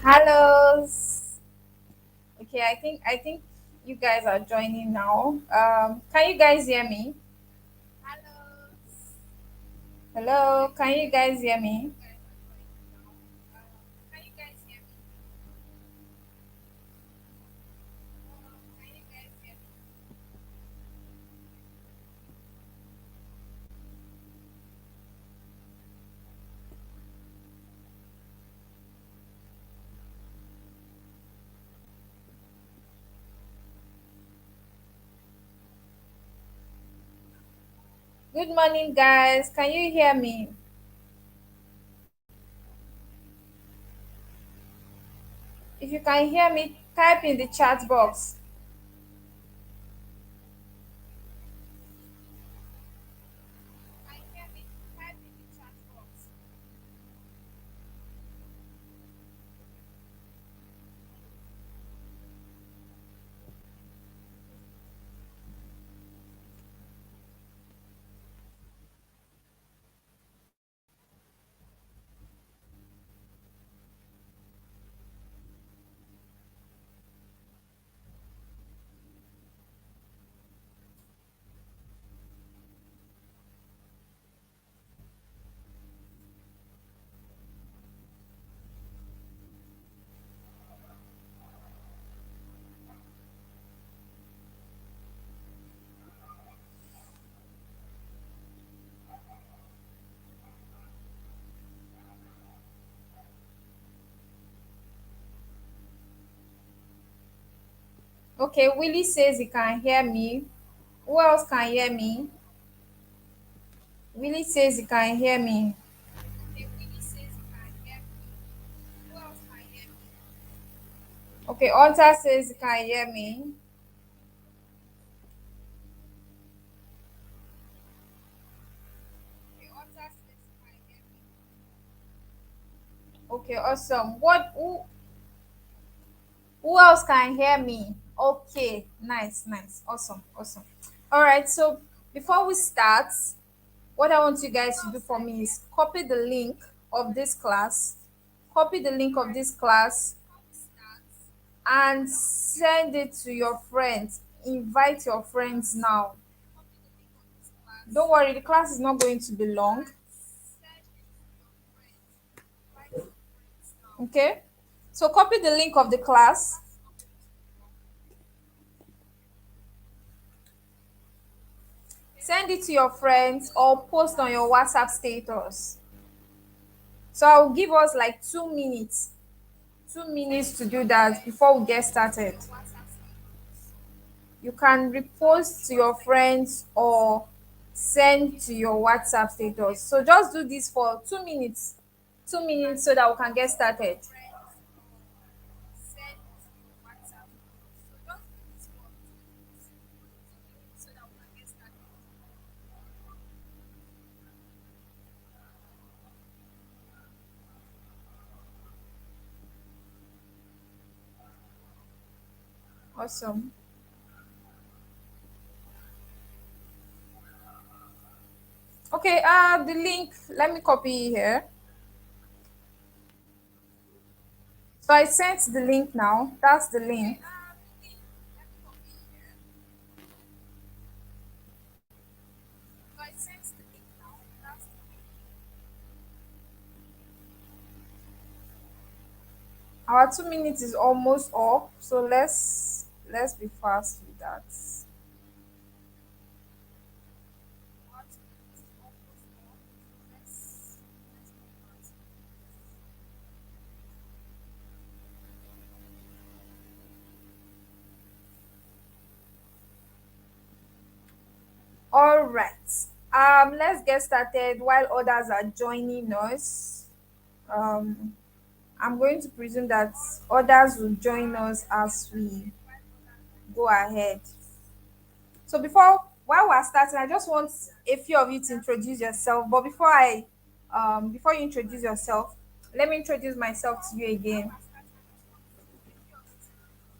Hello. Okay, I think you guys are joining now. Can you guys hear me? Hello, can you guys hear me? Good morning, guys. Can you hear me? If you can hear me, type in the chat box. Okay, Willie says he can hear me. Who else can hear me? Willie says he can hear me. Okay, Hunter says he can hear me. Okay, awesome. Who else can hear me? Okay, nice, awesome. All right, so before we start, what I want you guys to do for me is copy the link of this class, copy the link of this class, and send it to your friends. Invite your friends now. Don't worry, the class is not going to be long. Okay, so copy the link of the class, send it to your friends, or post on your WhatsApp status. So I'll give us like 2 minutes, 2 minutes to do that before we get started. You can repost to your friends or send to your WhatsApp status. So just do this for 2 minutes, 2 minutes so that we can get started. Awesome. Okay, the link, let me copy here. So I sent the link now. That's the link. Our 2 minutes is almost up, so let's be fast with that. All right. Let's get started while others are joining us. Um, I'm going to presume that others will join us as we go ahead. So while we're starting, I just want a few of you to introduce yourself. But before you introduce yourself, let me introduce myself to you again.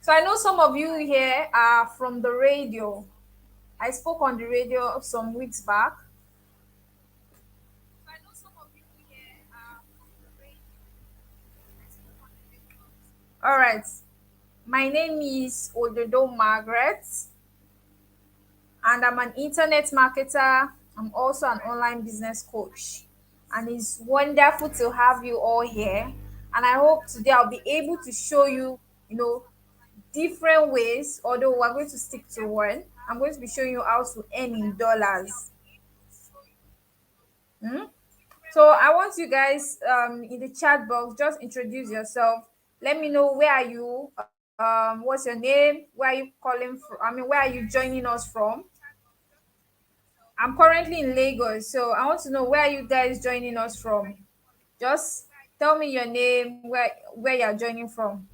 So I know some of you here are from the radio. I spoke on the radio some weeks back. All right. My name is Ododo Margaret, and I'm an internet marketer. I'm also an online business coach. And it's wonderful to have you all here. And I hope today I'll be able to show you, you know, different ways, although we're going to stick to one. I'm going to be showing you how to earn in dollars. Hmm? So I want you guys in the chat box, just introduce yourself. Let me know where are you, what's your name, where are you calling from? I mean, where are you joining us from? I'm currently in Lagos, so I want to know where are you guys joining us from. Just tell me your name, where you're joining from.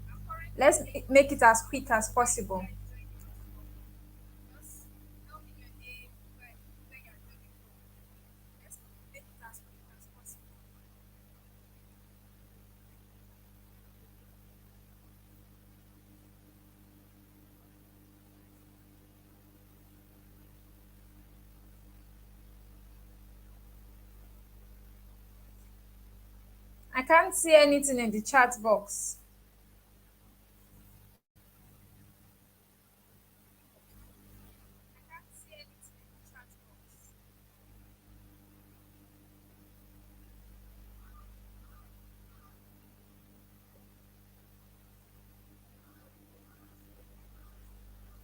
Let's make it as quick as possible. I can't see anything in the chat box.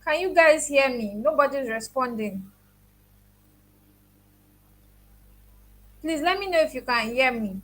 Can you guys hear me? Nobody's responding. Please let me know if you can hear me.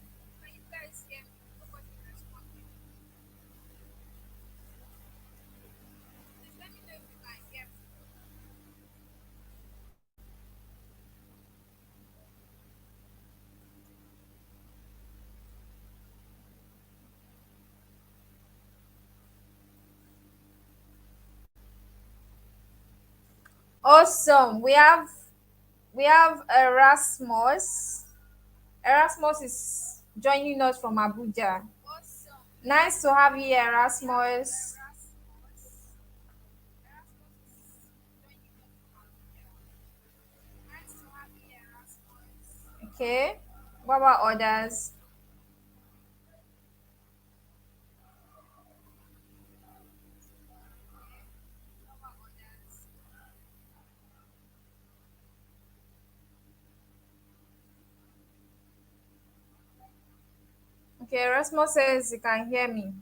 Awesome. We have Erasmus. Erasmus is joining us from Abuja. Nice to have you, Erasmus. Okay. What about others? Okay, Erasmus says he can hear me.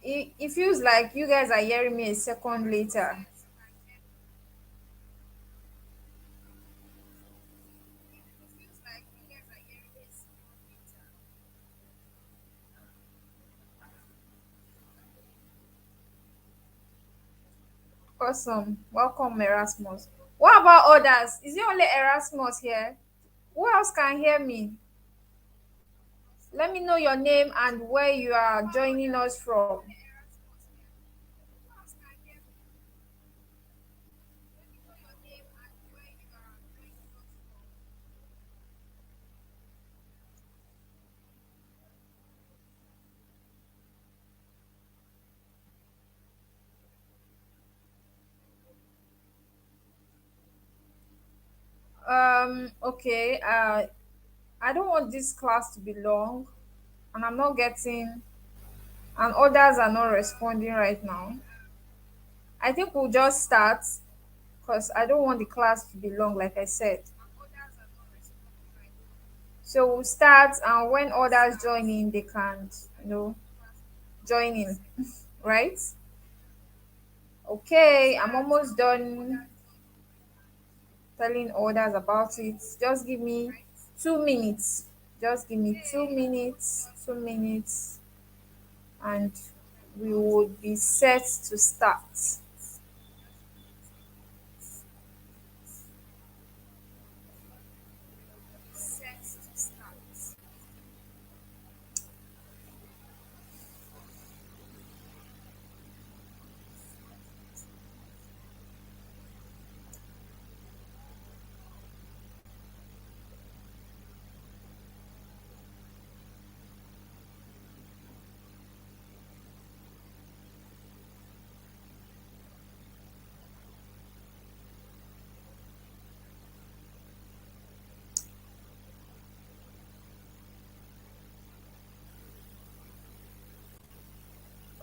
It feels like you guys are hearing me a second later. Awesome. Welcome, Erasmus. What about others? Is it only Erasmus here? Who else can hear me? Let me know your name and where you are joining us from. Okay. I don't want this class to be long, and I'm not getting, and others are not responding right now. I think we'll just start because I don't want the class to be long, like I said. So we'll start, and when others join in, they can, join in, right? Okay, I'm almost done telling others about it. Just give me 2 minutes. Just give me 2 minutes, 2 minutes, and we would be set to start.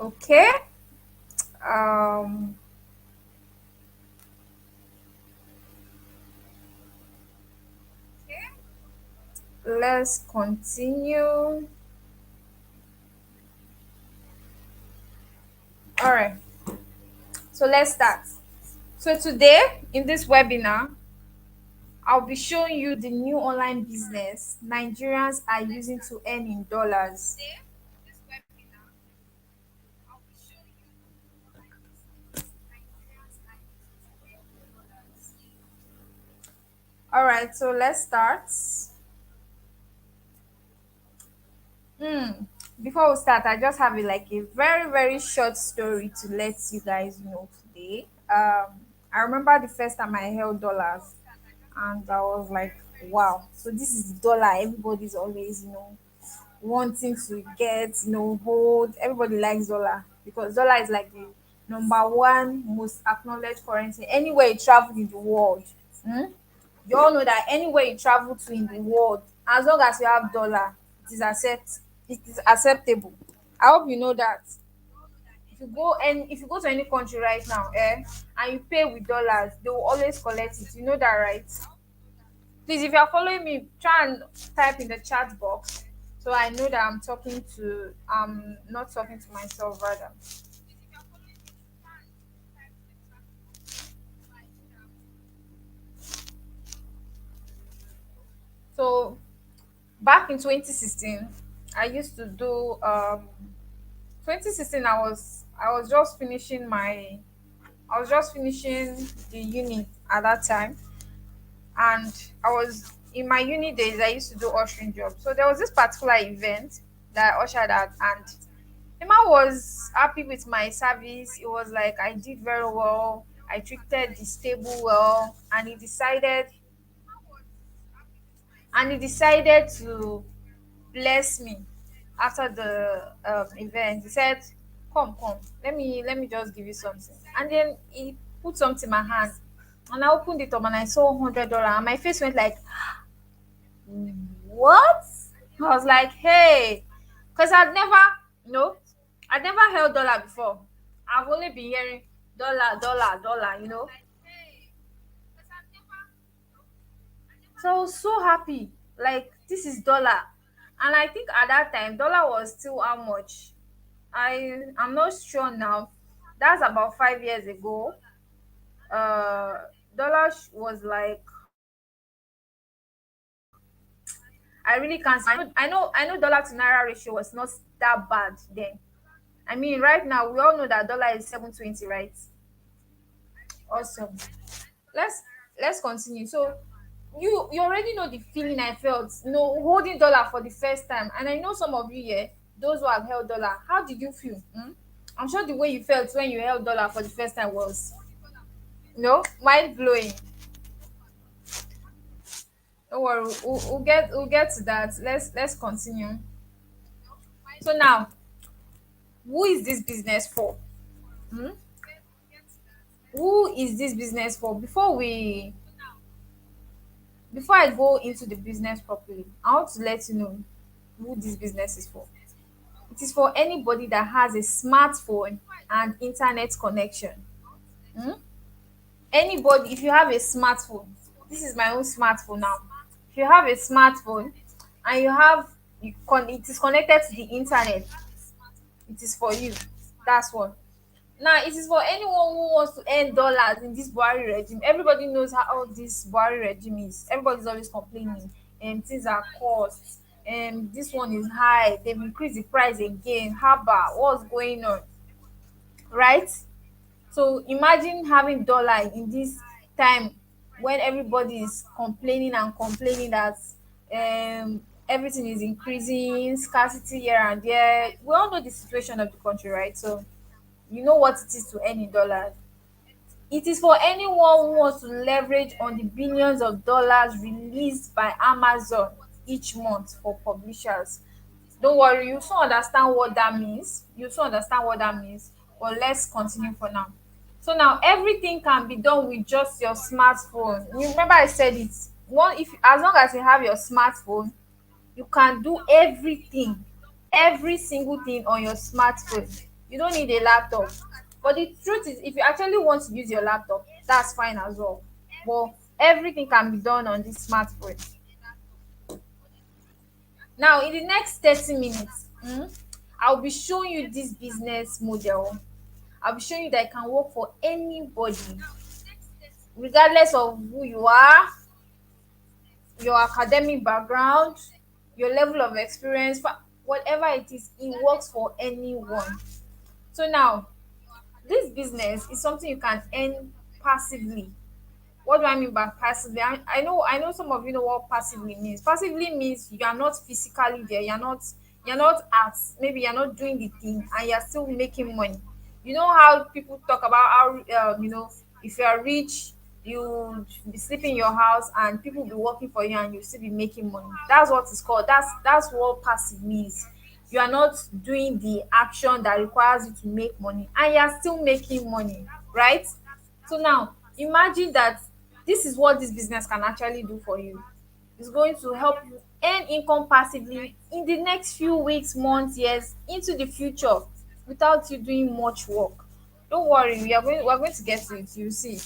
Okay. Um, let's continue. All right. So let's start. So today in this webinar, I'll be showing you the new online business Nigerians are using to earn in dollars. All right, so let's start. Hmm. Before we start, I just have a very short story to let you guys know today. I remember the first time I held dollars, and I was like, wow. So this is the dollar everybody's always wanting to get, hold. Everybody likes dollar because dollar is like the number one most acknowledged currency anywhere you travel in the world. Hmm? You all know that anywhere you travel to in the world, as long as you have dollar, it is acceptable. I hope you know that. If you go to any country right now, and you pay with dollars, they will always collect it. You know that, right? Please, if you are following me, try and type in the chat box so I know that I'm not talking to myself rather. So back in 2016, I used to do 2016 I was just finishing the uni at that time, and I was in my uni days. I used to do ushering job. So there was this particular event that I ushered at, and Emma was happy with my service. It was like I did very well. I treated the stable well, and he decided to bless me after the event. He said, come, let me just give you something." And then he put something in my hand, and I opened it up and I saw $100, and my face went like, "What?" I was like, "Hey," because no, I'd never held dollar before. I've only been hearing dollar, dollar, dollar. So I was so happy. Like, this is dollar, and I think at that time dollar was still how much? I'm not sure now. That's about 5 years ago. Uh, was like, I really can't. I know dollar to naira ratio was not that bad then. I mean, right now we all know that dollar is 720, right? Awesome. Let's let's continue. So you already know the feeling I felt, holding dollar for the first time, and I know some of you here, those who have held dollar. How did you feel? I'm sure the way you felt when you held dollar for the first time was, mind blowing. Don't worry, we'll get to that. Let's continue. So now, who is this business for? Hmm? Who is this business for? Before I go into the business properly, I want to let you know who this business is for. It is for anybody that has a smartphone and internet connection. Hmm? Anybody, if you have a smartphone, this is my own smartphone now. If you have a smartphone and it is connected to the internet, it is for you. That's one. Now, it is for anyone who wants to earn dollars in this Buhari regime. Everybody knows how this Buhari regime is. Everybody's always complaining, and things are cost, and this one is high. They've increased the price again. Haba, what's going on, right? So imagine having dollar in this time when everybody is complaining and complaining that everything is increasing, scarcity here and there. We all know the situation of the country, right? So you know what it is to earn in dollars. It is for anyone who wants to leverage on the billions of dollars released by Amazon each month for publishers. Don't worry, you soon understand what that means. But let's continue for now. So now everything can be done with just your smartphone. You remember I said it. If as long as you have your smartphone, you can do everything, every single thing on your smartphone. You don't need a laptop. But the truth is, if you actually want to use your laptop, that's fine as well. But everything can be done on this smartphone. Now, in the next 30 minutes, I'll be showing you this business model. I'll be showing you that it can work for anybody, regardless of who you are, your academic background, your level of experience, whatever it is, it works for anyone. So now, this business is something you can earn passively. What do I mean by passively? I know some of you know what passively means. Passively means you are not physically there. You're not at, maybe you're not doing the thing and you're still making money. You know how people talk about how if you are rich, you be sleeping in your house and people will be working for you and you still be making money. That's what it's called. That's what passive means. You are not doing the action that requires you to make money and you are still making money, right? So now imagine that this is what this business can actually do for you. It's going to help you earn income passively in the next few weeks, months, years, into the future without you doing much work. Don't worry, we're going to get to it, you see.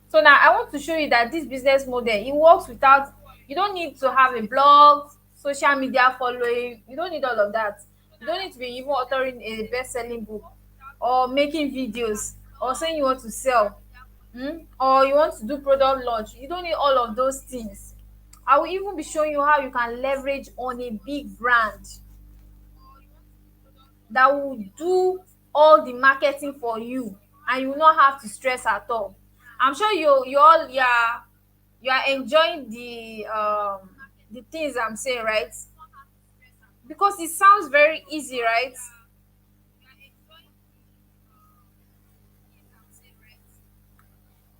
So now I want to show you that this business model, it works without, you don't need to have a blog, social media following, you don't need all of that. You don't need to be even authoring a best-selling book or making videos or saying you want to sell, or you want to do product launch. You don't need all of those things. I will even be showing you how you can leverage on a big brand that will do all the marketing for you and you will not have to stress at all. I'm sure you are enjoying the things I'm saying, right? Because it sounds very easy, right?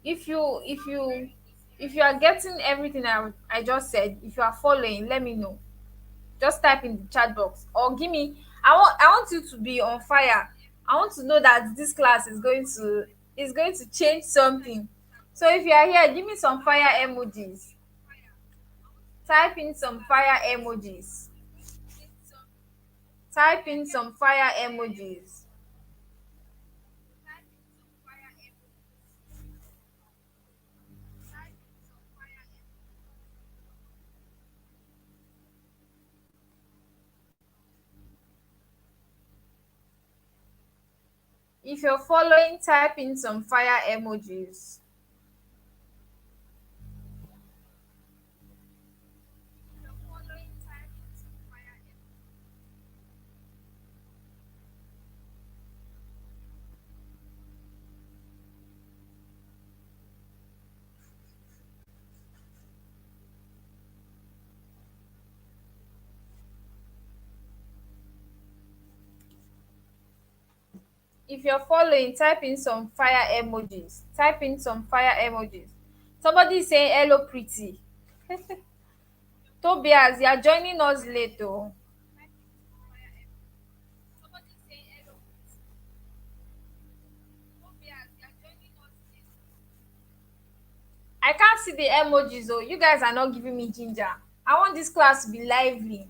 If you are getting everything I just said, if you are following, let me know. Just type in the chat box or give me, I want you to be on fire. I want to know that this class is going to change something. So if you are here, give me some fire emojis. Type in some fire emojis. Type in some fire emojis. If you're following, type in some fire emojis. If you're following, type in some fire emojis. Type in some fire emojis. Somebody is saying hello pretty. Tobias, you are joining us late oh. I can't see the emojis oh. You guys are not giving me ginger. I want this class to be lively.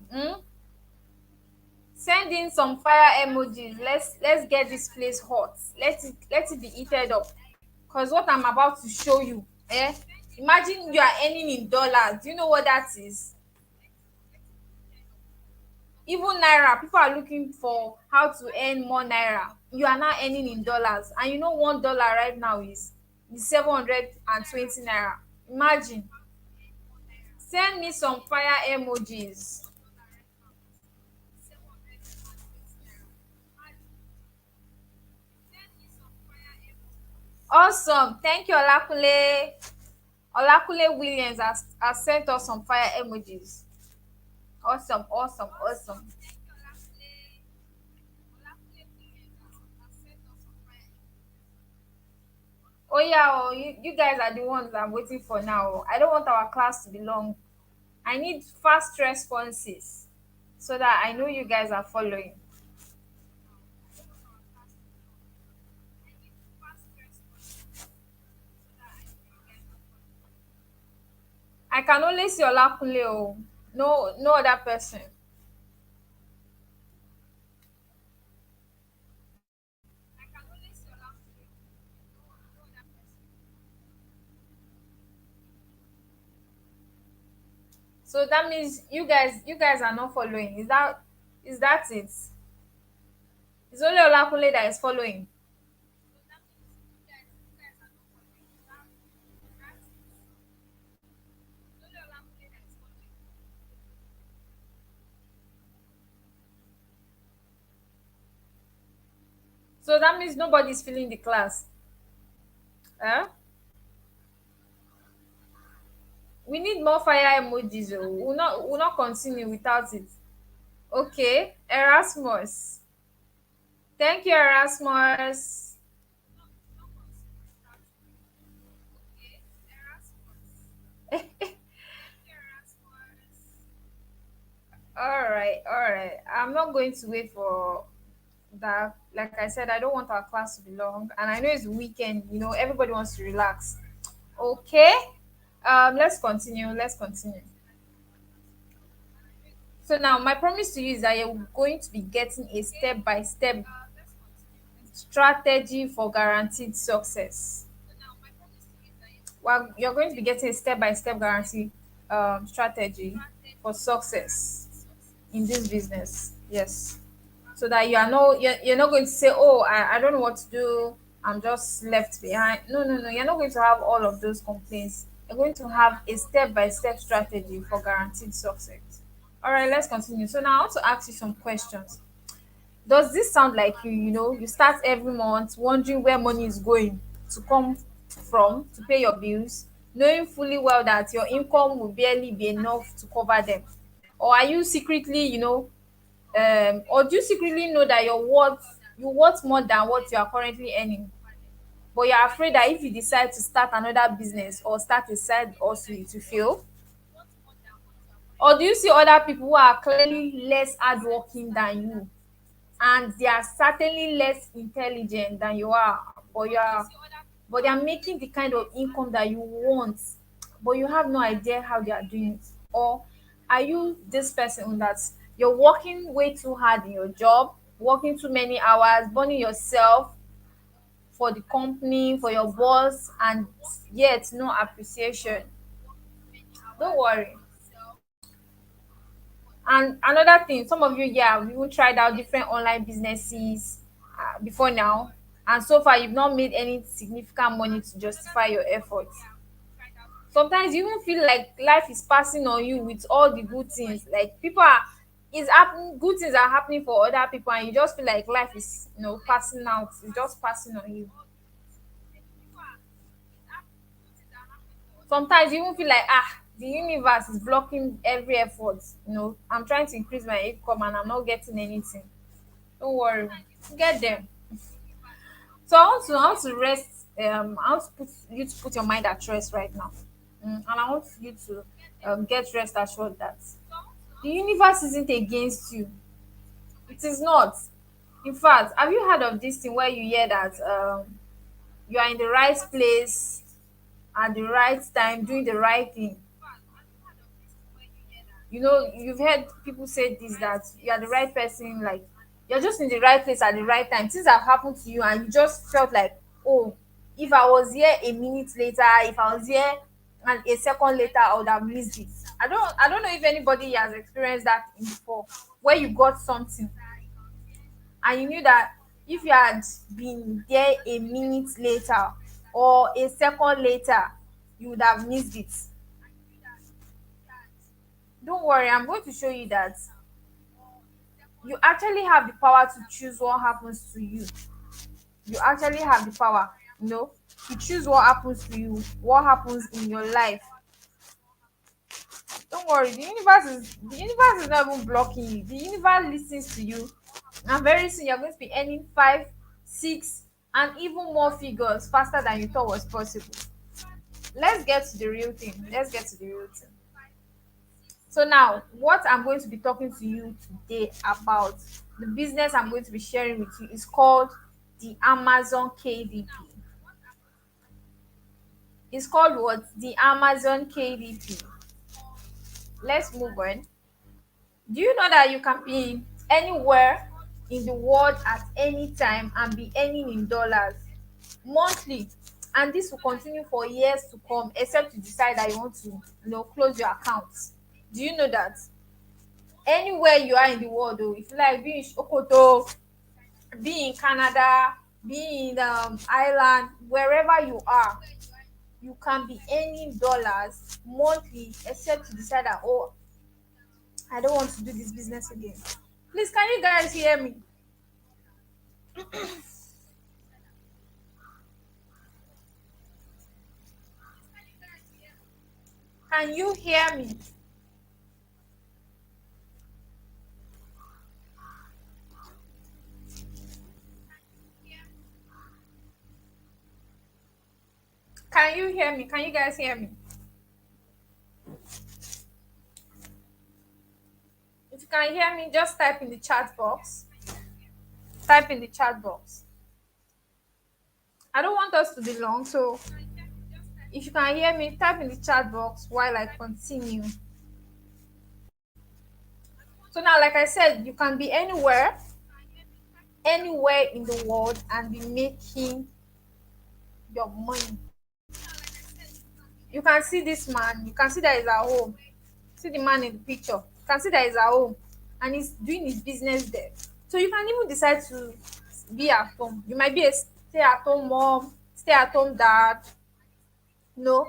Send in some fire emojis. Let's get this place hot. Let it be heated up. Because what I'm about to show you, imagine you are earning in dollars. Do you know what that is? Even naira, people are looking for how to earn more naira. You are now earning in dollars, and you know $1 right now is 720 naira. Imagine. Send me some fire emojis. Awesome. Thank you, Olakule. Olakule Williams has sent us some fire emojis. Awesome, awesome, awesome. Oh yeah, oh, you guys are the ones I'm waiting for now. I don't want our class to be long. I need fast responses so that I know you guys are following. I can only see Olakunle oh. No other person. So that means you guys are not following. Is that it? It's only Olakunle that is following. So that means nobody's filling the class. Eh? We need more fire emojis. Oh. We'll not continue without it. Okay, Erasmus. Thank you, Erasmus. All right. I'm not going to wait for that. Like I said, I don't want our class to be long, and I know it's weekend. Everybody wants to relax. Okay. Let's continue. Let's continue. So now, my promise to you is that you're going to be getting a step-by-step strategy for guaranteed success. Well, you're going to be getting a step-by-step guarantee strategy for success in this business. Yes. So that you're not going to say, oh, I don't know what to do, I'm just left behind. No, no, no, you're not going to have all of those complaints. You're going to have a step-by-step strategy for guaranteed success. All right, let's continue. So now I want to ask you some questions. Does this sound like you start every month wondering where money is going to come from to pay your bills, knowing fully well that your income will barely be enough to cover them? Or are you secretly, or do you secretly know that you worth more than what you are currently earning, but you're afraid that if you decide to start another business or start a side hustle it will fail? Or do you see other people who are clearly less hardworking than you, and they are certainly less intelligent than you are, but they are making the kind of income that you want, but you have no idea how they are doing it? Or are you this person that you're working way too hard in your job, working too many hours, burning yourself for the company, for your boss, and yet no appreciation? Don't worry. And another thing, some of you, yeah, we even tried out different online businesses before now, and so far you've not made any significant money to justify your efforts. Sometimes you even feel like life is passing on you with all the good things. Like people are, is happening, good things are happening for other people, and you just feel like life is, passing out. It's just passing on you. Sometimes you even feel like, the universe is blocking every effort. I'm trying to increase my income and I'm not getting anything. Don't worry, get them. So I want to rest. I want to put you to put your mind at rest right now, and I want you to get rest assured that the universe isn't against you. It is not. In fact, have you heard of this thing where you hear that you are in the right place at the right time doing the right thing? You've heard people say this, that you are the right person, like you're just in the right place at the right time. Things have happened to you and you just felt like, oh, if I was here a minute later, if I was here and a second later, I would have missed it. I don't know if anybody has experienced that before, where you got something and you knew that if you had been there a minute later or a second later, you would have missed it. Don't worry, I'm going to show you that you actually have the power to choose what happens to you. You actually have the power, to choose what happens to you, what happens in your life. Don't worry, the universe is not even blocking you. The universe listens to you, and very soon you're going to be earning 5, 6, and even more figures faster than you thought was possible. Let's get to the real thing. Let's get to the real thing. So now, what I'm going to be talking to you today about, the business I'm going to be sharing with you, is called the Amazon KDP. It's called what? The Amazon KDP. Let's move on. Do you know that you can be anywhere in the world at any time and be earning in dollars monthly, and this will continue for years to come, except you decide that you want to, close your account. Do you know that? Anywhere you are in the world, though, if you like, be in Sokoto, be in Canada, be in Ireland, wherever you are, you can be earning dollars monthly, except you decide that, oh, I don't want to do this business again. Please, can you guys hear me? Can you hear me? Can you hear me? Can you guys hear me? If you can hear me, just type in the chat box. Type in the chat box. I don't want us to be long, so if you can hear me, type in the chat box while I continue. So now, like I said, you can be anywhere, anywhere in the world, and be making your money. You can see this man, you can see that he's at home. See the man in the picture. You can see that he's at home and he's doing his business there. So you can even decide to be at home. You might be a stay at home mom, stay at home dad. No,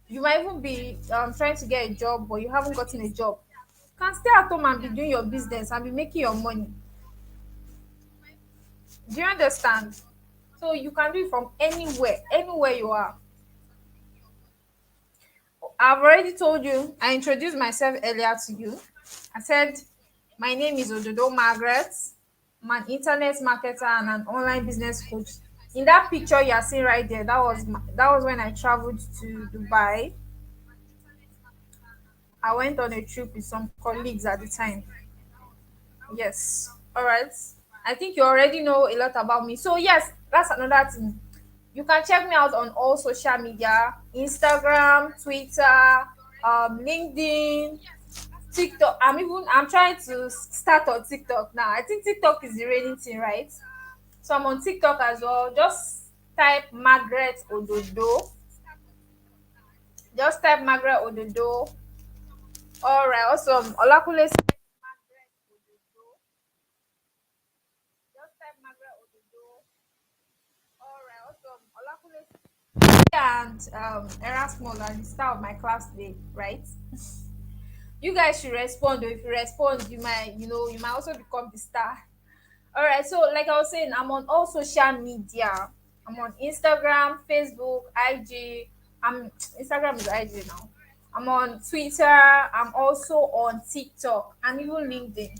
you might even be trying to get a job, but you haven't gotten a job. You can stay at home and be doing your business and be making your money. Do you understand? So you can do it from anywhere, anywhere you are. I've already told you, I introduced myself earlier to you. I said, my name is Ododo Margaret. I'm an internet marketer and an online business coach. In that picture you are seeing right there, that was when I traveled to Dubai. I went on a trip with some colleagues at the time. Yes. All right. I think you already know a lot about me. So yes, that's another thing. You can check me out on all social media: Instagram, Twitter, LinkedIn, TikTok. I'm trying to start on TikTok now. I think TikTok is the reigning thing, right? So I'm on TikTok as well. Just type Margaret Ododo. Just type Margaret Ododo. All right, awesome. Olakule said Margaret Ododo. Just type Margaret Ododo. All right, awesome. Olakule and Erasmus are the star of my class today, right? You guys should respond. Though. If you respond, you might also become the star. All right, so like I was saying, I'm on all social media. I'm on Instagram, Facebook, IG. Instagram is IG now. I'm on Twitter. I'm also on TikTok and even LinkedIn.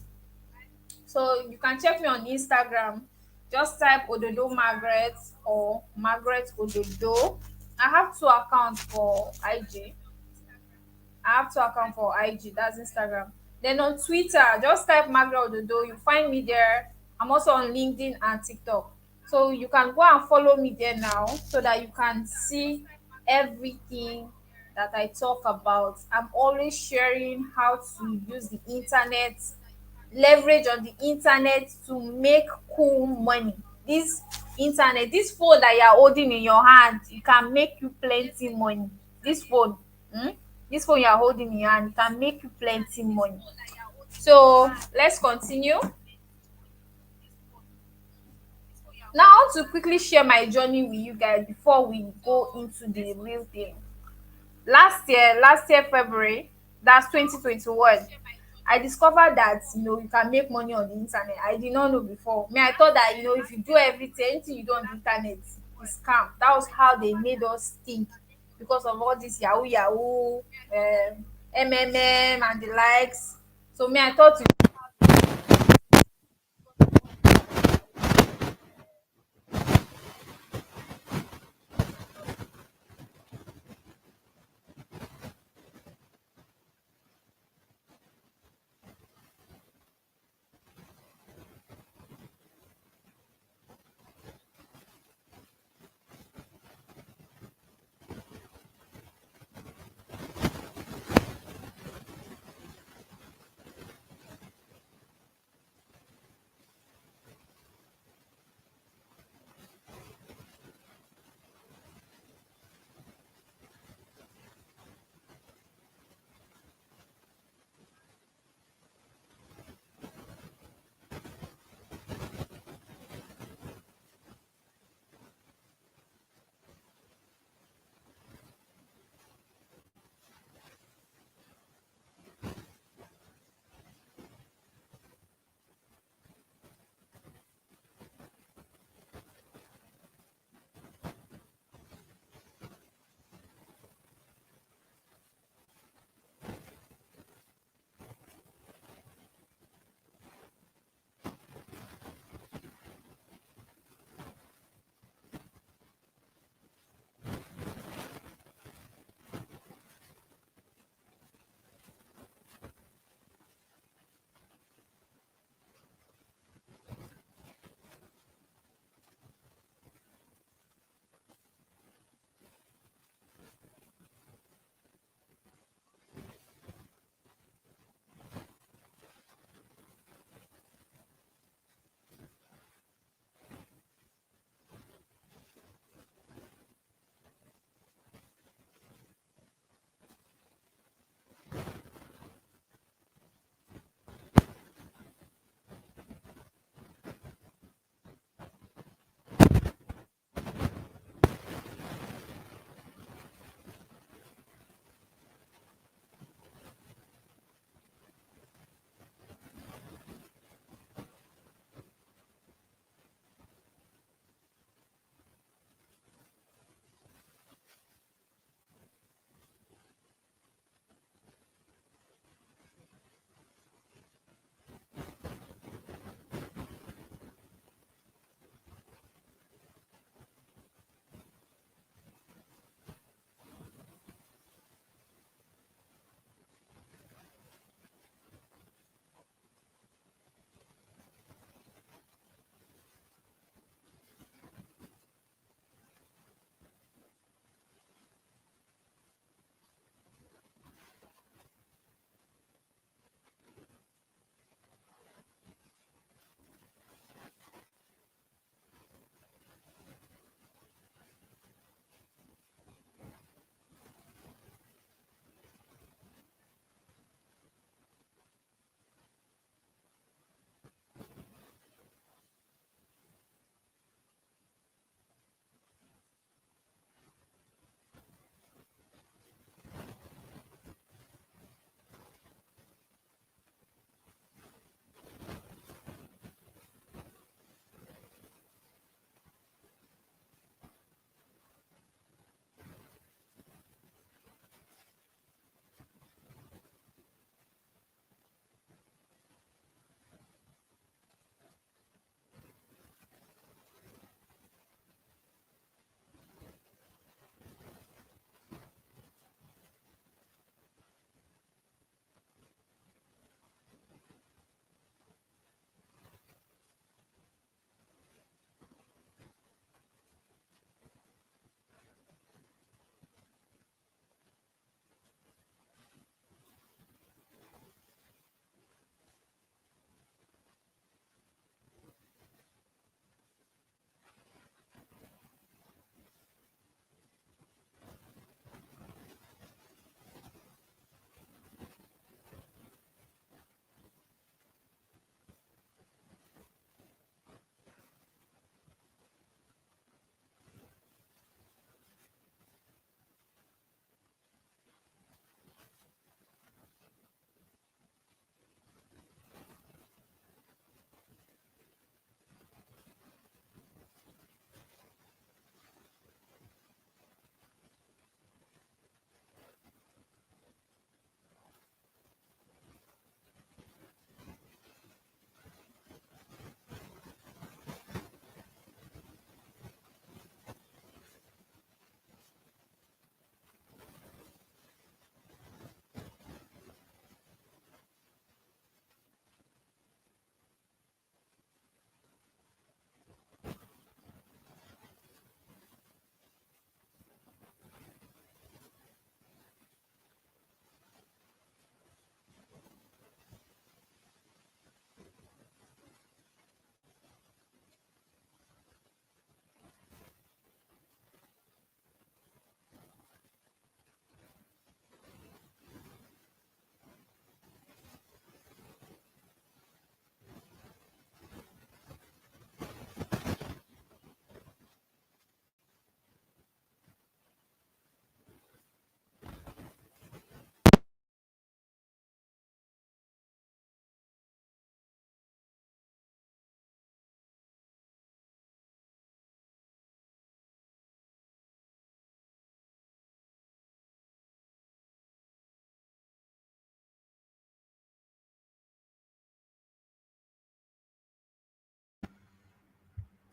So you can check me on Instagram. Just type Ododo Margaret or Margaret Ododo. I have two accounts for IG. I have two accounts for IG, that's Instagram. Then on Twitter, just type Margaret Ododo. You find me there. I'm also on LinkedIn and TikTok. So you can go and follow me there now so that you can see everything that I talk about. I'm always sharing how to use the internet, leverage on the internet to make cool money. This internet, this phone that you are holding in your hand, it can make you plenty money. This phone, this phone you are holding in your hand, it can make you plenty money. So let's continue. Now I want to quickly share my journey with you guys before we go into the real thing. Last year February, that's 2021, I discovered that you can make money on the internet. I did not know before. Me, I thought that if you do everything, anything you do on the internet is scam. That was how they made us think, because of all this yahoo yahoo, and the likes. So me, I thought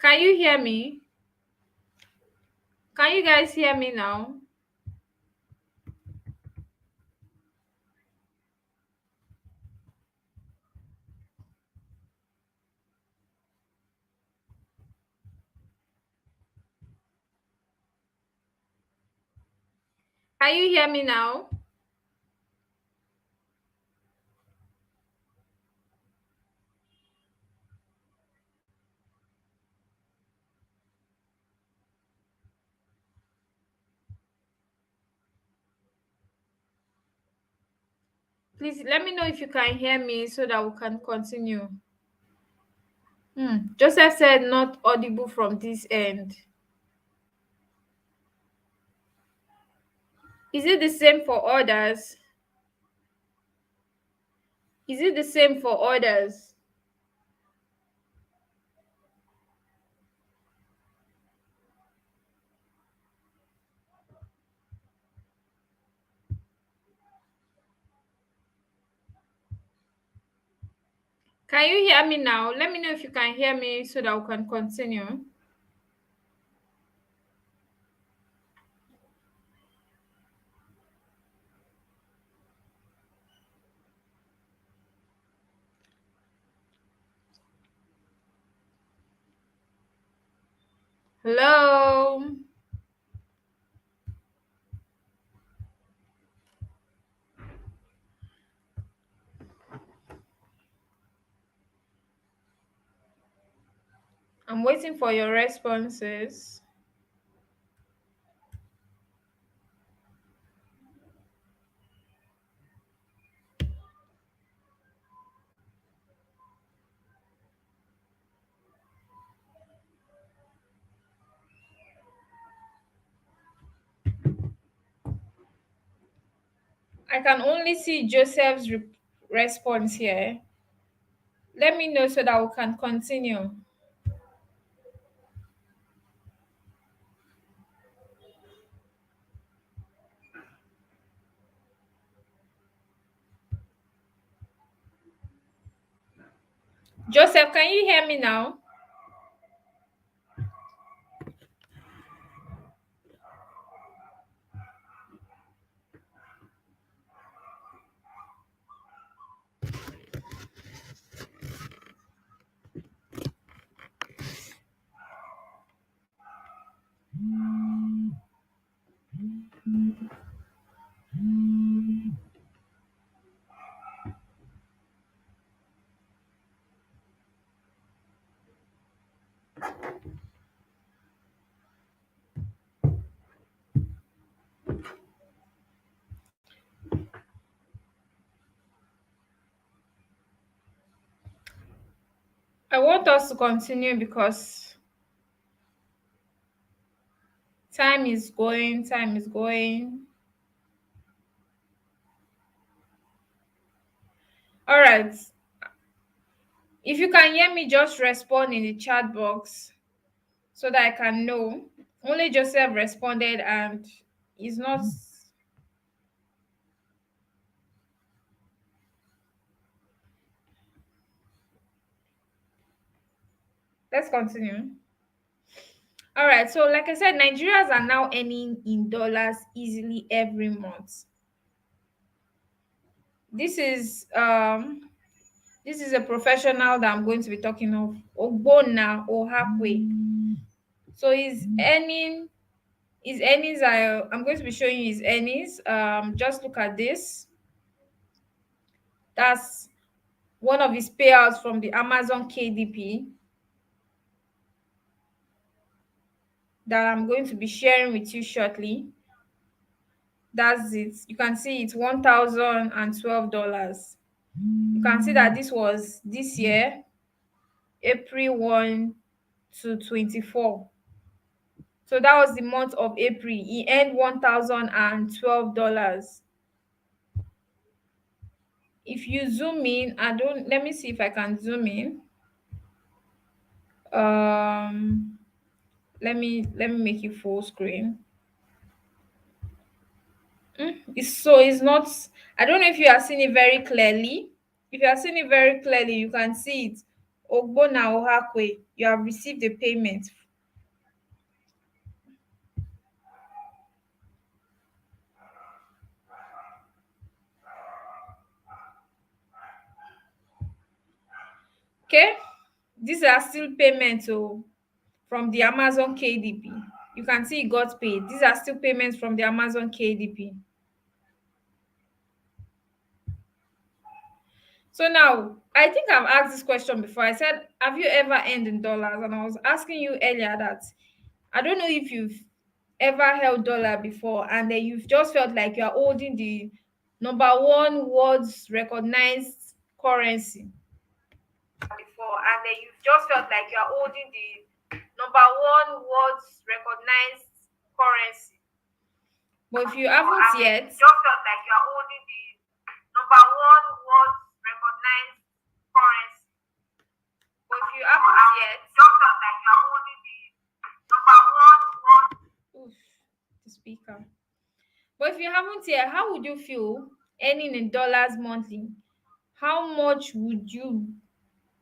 Can you hear me? Can you guys hear me now? Can you hear me now? Please let me know if you can hear me so that we can continue. Joseph said not audible from this end. Is it the same for others? Is it the same for others? Can you hear me now? Let me know if you can hear me so that we can continue. Hello? I'm waiting for your responses. I can only see Joseph's response here. Let me know so that we can continue. Joseph, can you hear me now? I want us to continue because time is going, time is going. All right. If you can hear me, just respond in the chat box so that I can know. Only Joseph responded and he's not. Let's continue. All right. So, like I said, Nigerians are now earning in dollars easily every month. This is um this is a professional that I'm going to be talking of, Ogbonna Ohakwe. So his earnings are, I'm going to be showing you his earnings. Just look at this. That's one of his payouts from the Amazon KDP that I'm going to be sharing with you shortly. That's it. You can see it's $1,012. You can see that this was this year, April 1 to 24. So that was the month of April. He earned $1,012. If you zoom in, let me see if I can zoom in. Um let me make it full screen. It's not, I don't know if you are seeing it very clearly. If you are seeing it very clearly, you can see it. Ogbona Ohakwe, you have received a payment. Okay, these are still payments from the Amazon KDP. You can see it got paid. These are still payments from the Amazon KDP. So now, I think I've asked this question before. I said, have you ever earned in dollars? And I was asking you earlier that I don't know if you've ever held dollar before and then you've just felt like you're holding the number one world's recognized currency before, and then you've just felt like you're holding the number one world's recognized currency. But if you haven't yet, just felt like you're holding the number one world's recognized currency. But if you haven't yet, just felt like you're holding the number one world. Oof, the speaker. But if you haven't yet, how would you feel earning in dollars monthly? How much would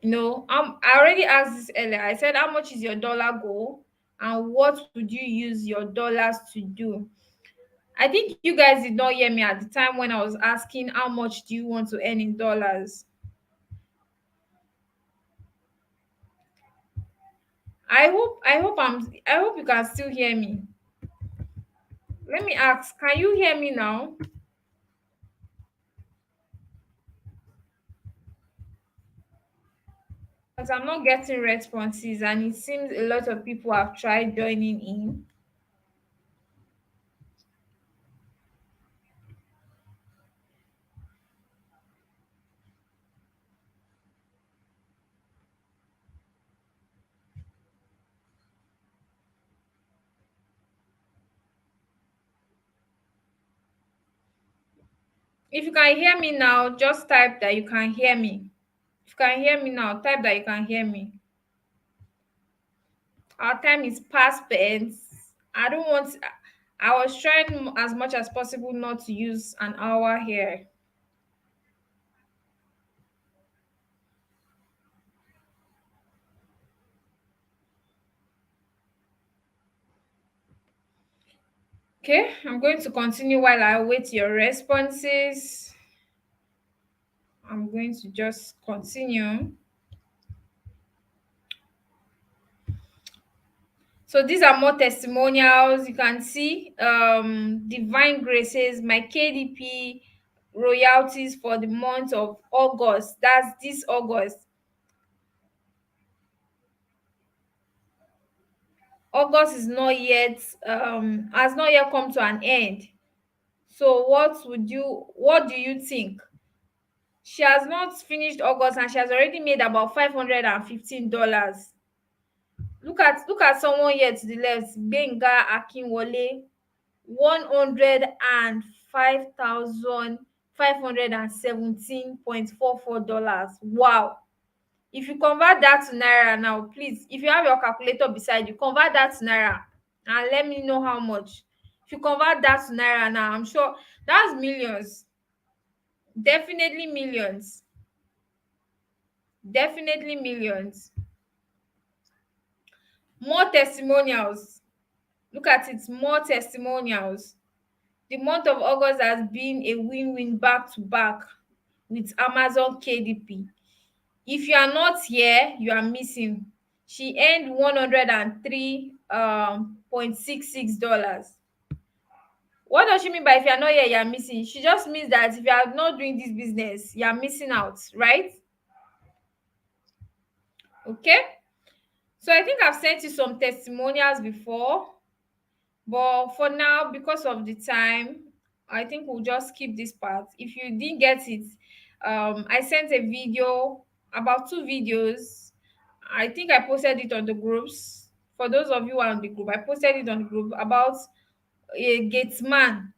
I already asked this earlier. I said, how much is your dollar goal and what would you use your dollars to do? I think you guys did not hear me at the time when I was asking how much do you want to earn in dollars. I hope you can still hear me. Let me ask, can you hear me now? Because I'm not getting responses and it seems a lot of people have tried joining in. If you can hear me now, just type that you can hear me. If you can hear me now, type that you can hear me. Our time is past spent. I don't want. I was trying as much as possible not to use an hour here. Okay, I'm going to continue while I await your responses. I'm going to just continue. So these are more testimonials. You can see Divine Graces, my KDP royalties for the month of August. That's this August. August is not yet has not yet come to an end. So what do you think? She has not finished August and she has already made about $515. Look at someone here to the left, Benga Akinwole, $105,517.44. Wow. If you convert that to naira now, please, if you have your calculator beside you, convert that to naira and let me know how much. If you convert that to naira now, I'm sure that's millions. Definitely millions. Definitely millions. More testimonials. Look at it, more testimonials. The month of August has been a win-win back to back with Amazon KDP. If you are not here, you are missing. She earned $103.66. What does she mean by if you are not here, you are missing? She just means that if you are not doing this business, you are missing out, right? Okay. So I think I've sent you some testimonials before, but for now, because of the time, I think we'll just skip this part. If you didn't get it, I sent a video, about two videos. I think I posted it on the groups. For those of you who are on the group, I posted it on the group about a gate man.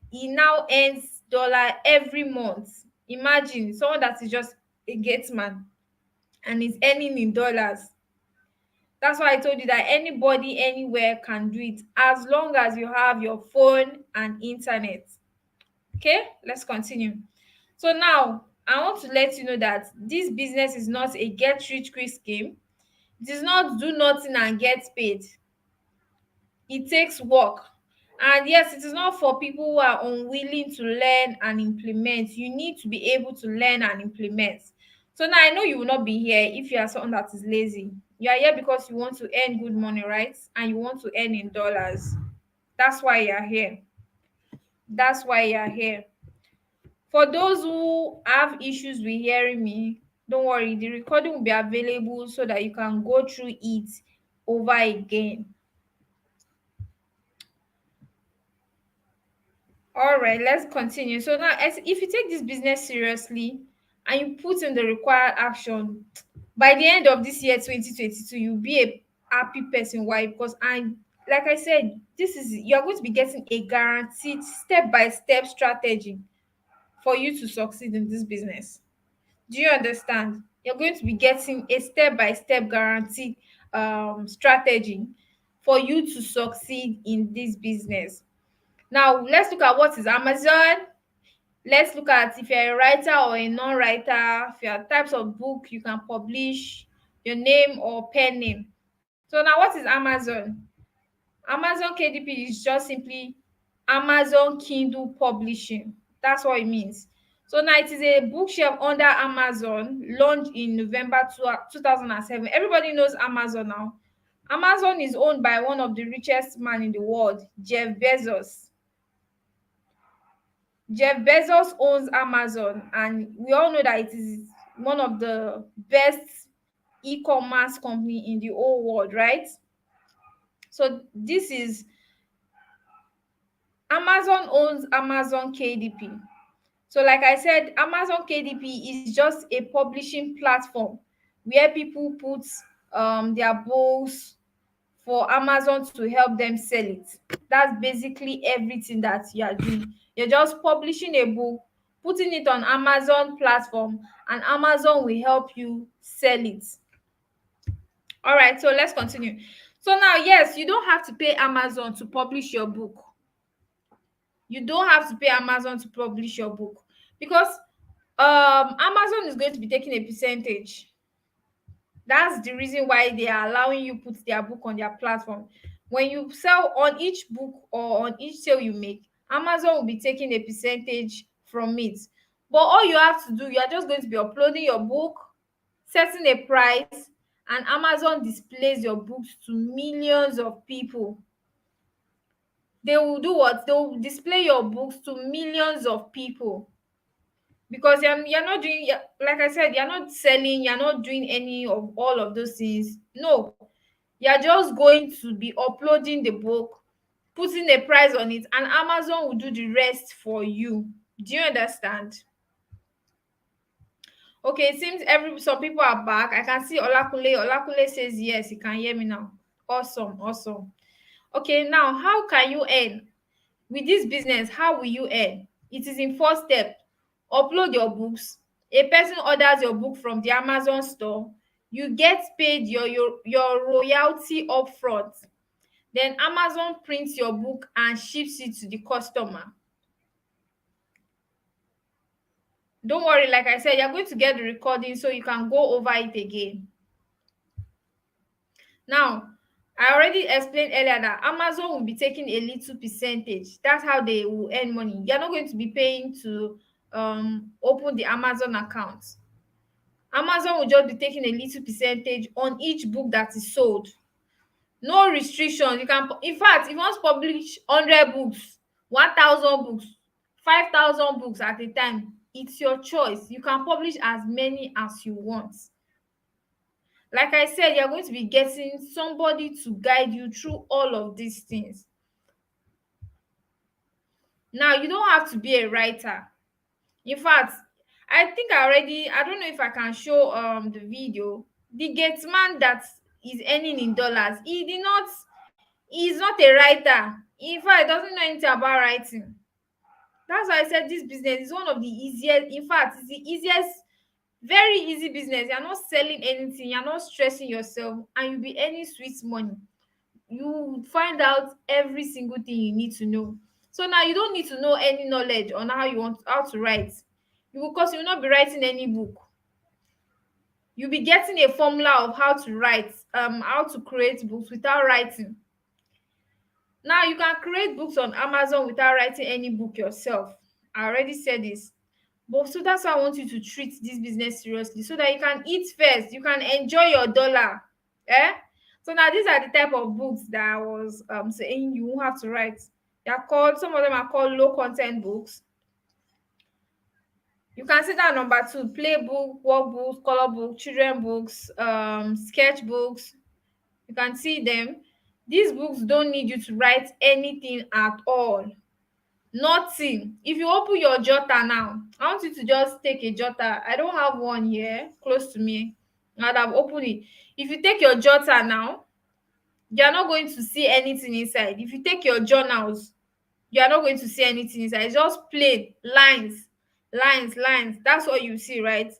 He now earns dollar every month. Imagine someone that is just a gate man and is earning in dollars. That's why I told you that anybody anywhere can do it as long as you have your phone and internet. Okay, let's continue. So now I want to let you know that this business is not a get rich quick scheme. It is not do nothing and get paid. It takes work. And yes, it is not for people who are unwilling to learn and implement. You need to be able to learn and implement. So now I know you will not be here if you are someone that is lazy. You are here because you want to earn good money, right? And you want to earn in dollars. That's why you are here. That's why you are here. For those who have issues with hearing me, don't worry, the recording will be available so that you can go through it over again. All right, let's continue. So now, if you take this business seriously and you put in the required action, by the end of this year, 2022, you'll be a happy person. Why? Because like I said, this is you're going to be getting a guaranteed step-by-step strategy for you to succeed in this business. Do you understand? You're going to be getting a step-by-step guaranteed strategy for you to succeed in this business. Now, let's look at what is Amazon. Let's look at if you're a writer or a non-writer, if you are types of book you can publish, your name or pen name. So now what is Amazon? Amazon KDP is just simply Amazon Kindle Publishing. That's what it means. So now it is a bookshelf under Amazon, launched in November 2007. Everybody knows Amazon now. Amazon is owned by one of the richest man in the world, Jeff Bezos. Jeff Bezos owns Amazon, and we all know that it is one of the best e-commerce company in the whole world, right? So this is Amazon owns Amazon KDP. So like I said, Amazon KDP is just a publishing platform where people put their books for Amazon to help them sell it. That's basically everything that you are doing. You're just publishing a book, putting it on Amazon platform, and Amazon will help you sell it. All right, so let's continue. So now, yes, you don't have to pay Amazon to publish your book. You don't have to pay Amazon to publish your book because Amazon is going to be taking a percentage. That's the reason why they are allowing you put their book on their platform. When you sell on each book or on each sale you make, Amazon will be taking a percentage from it. But all you have to do, you are just going to be uploading your book, setting a price, and Amazon displays your books to millions of people. They will do what? They will display your books to millions of people because you're not doing, like I said, you're not selling, you're not doing any of all of those things. No, you're just going to be uploading the book, putting a price on it, and Amazon will do the rest for you. Do you understand? Okay, it seems every some people are back. I can see Olakunle says yes, he can hear me now. Awesome, awesome. Okay, now how can you earn with this business? How will you earn? It is in four steps. Upload your books. A person orders your book from the Amazon store. You get paid your royalty upfront. Then Amazon prints your book and ships it to the customer. Don't worry, like I said, you're going to get the recording so you can go over it again. Now, I already explained earlier that Amazon will be taking a little percentage. That's how they will earn money. You're not going to be paying to open the Amazon account. Amazon will just be taking a little percentage on each book that is sold. No restriction. You can, in fact, if you want to publish 100 books, 1,000 books, 5,000 books at a time, it's your choice. You can publish as many as you want. Like I said, you're going to be getting somebody to guide you through all of these things. Now, you don't have to be a writer. In fact, I don't know if I can show the video. The gate man that is earning in dollars, he's not a writer. In fact, he doesn't know anything about writing. That's why I said this business is one of the easiest. In fact, it's the easiest, very easy business. You're not selling anything, you're not stressing yourself, and you'll be earning sweet money. You find out every single thing you need to know. So now you don't need to know any knowledge on how to write. because you will not be writing any book. You'll be getting a formula of how to write, how to create books without writing. Now you can create books on Amazon without writing any book yourself. I already said this. But so that's why I want you to treat this business seriously, so that you can eat first, you can enjoy your dollar. Eh? So now these are the type of books that I was saying you won't have to write. They are called, some of them are called low content books. You can see that number two: play book, workbooks, color book, children books, sketch books. You can see them. These books don't need you to write anything at all. Nothing. If you open your jotter now, I want you to just take a jotter. I don't have one here close to me. I'd have opened it. If you take your jotter now, you're not going to see anything inside. If you take your journals, you are not going to see anything inside. It's just plain lines, lines, lines. That's what you see, right?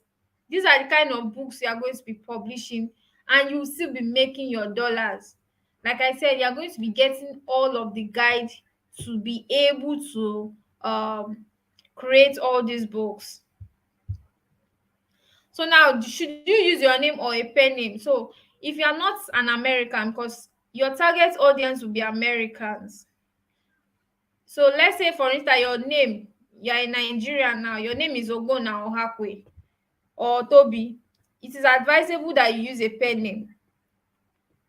These are the kind of books you are going to be publishing, and you will still be making your dollars. Like I said, you are going to be getting all of the guide to be able to create all these books. So now, should you use your name or a pen name? So if you are not an American, because your target audience will be Americans. So let's say, for instance, your name, you're in Nigeria now, your name is Ogbonna or Hakwe or Toby. It is advisable that you use a pen name,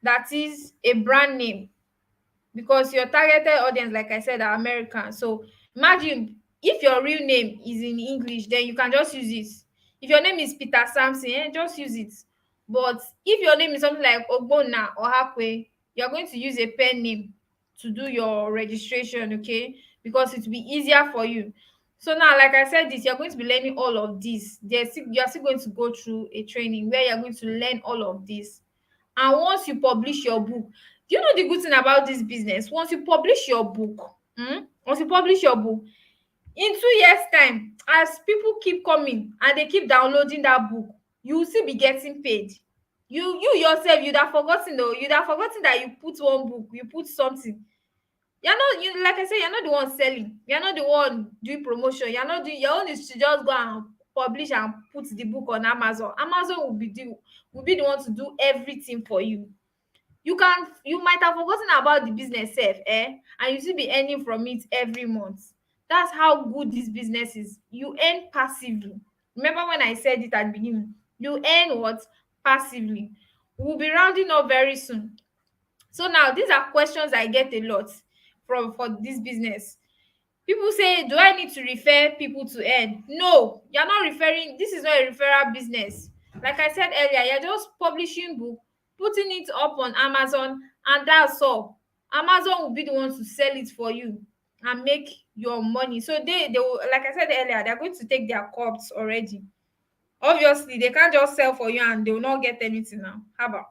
that is a brand name, because your targeted audience, like I said, are Americans. So imagine if your real name is in English, then you can just use it. If your name is Peter Samson, just use it. But if your name is something like Ogbonna or Hakwe, you're going to use a pen name to do your registration, okay? Because it will be easier for you. So now, like I said, this, you're going to be learning all of this. You're still going to go through a training where you're going to learn all of this. And once you publish your book, do you know the good thing about this business? Once you publish your book, once you publish your book, in 2 years time, as people keep coming and they keep downloading that book, you will still be getting paid. You yourself, you'd have forgotten, though, you'd have forgotten that you put one book, you put something. You're not, you, like I said, you're not the one selling, you're not the one doing promotion, you're not doing, your own is to just go and publish and put the book on Amazon. Amazon will be the one to do everything for you. You might have forgotten about the business sef, and you still be earning from it every month. That's how good this business is. You earn passively. Remember when I said it at the beginning? You earn what? Passively. We'll be rounding up very soon. So now these are questions I get a lot from for this business. People say, do I need to refer people to earn? No, you're not referring. This is not a referral business. Like I said earlier, you're just publishing book, putting it up on Amazon, and that's all. Amazon will be the ones to sell it for you and make your money. So they will, like I said earlier, they're going to take their cuts already. Obviously, they can't just sell for you and they will not get anything now. How about?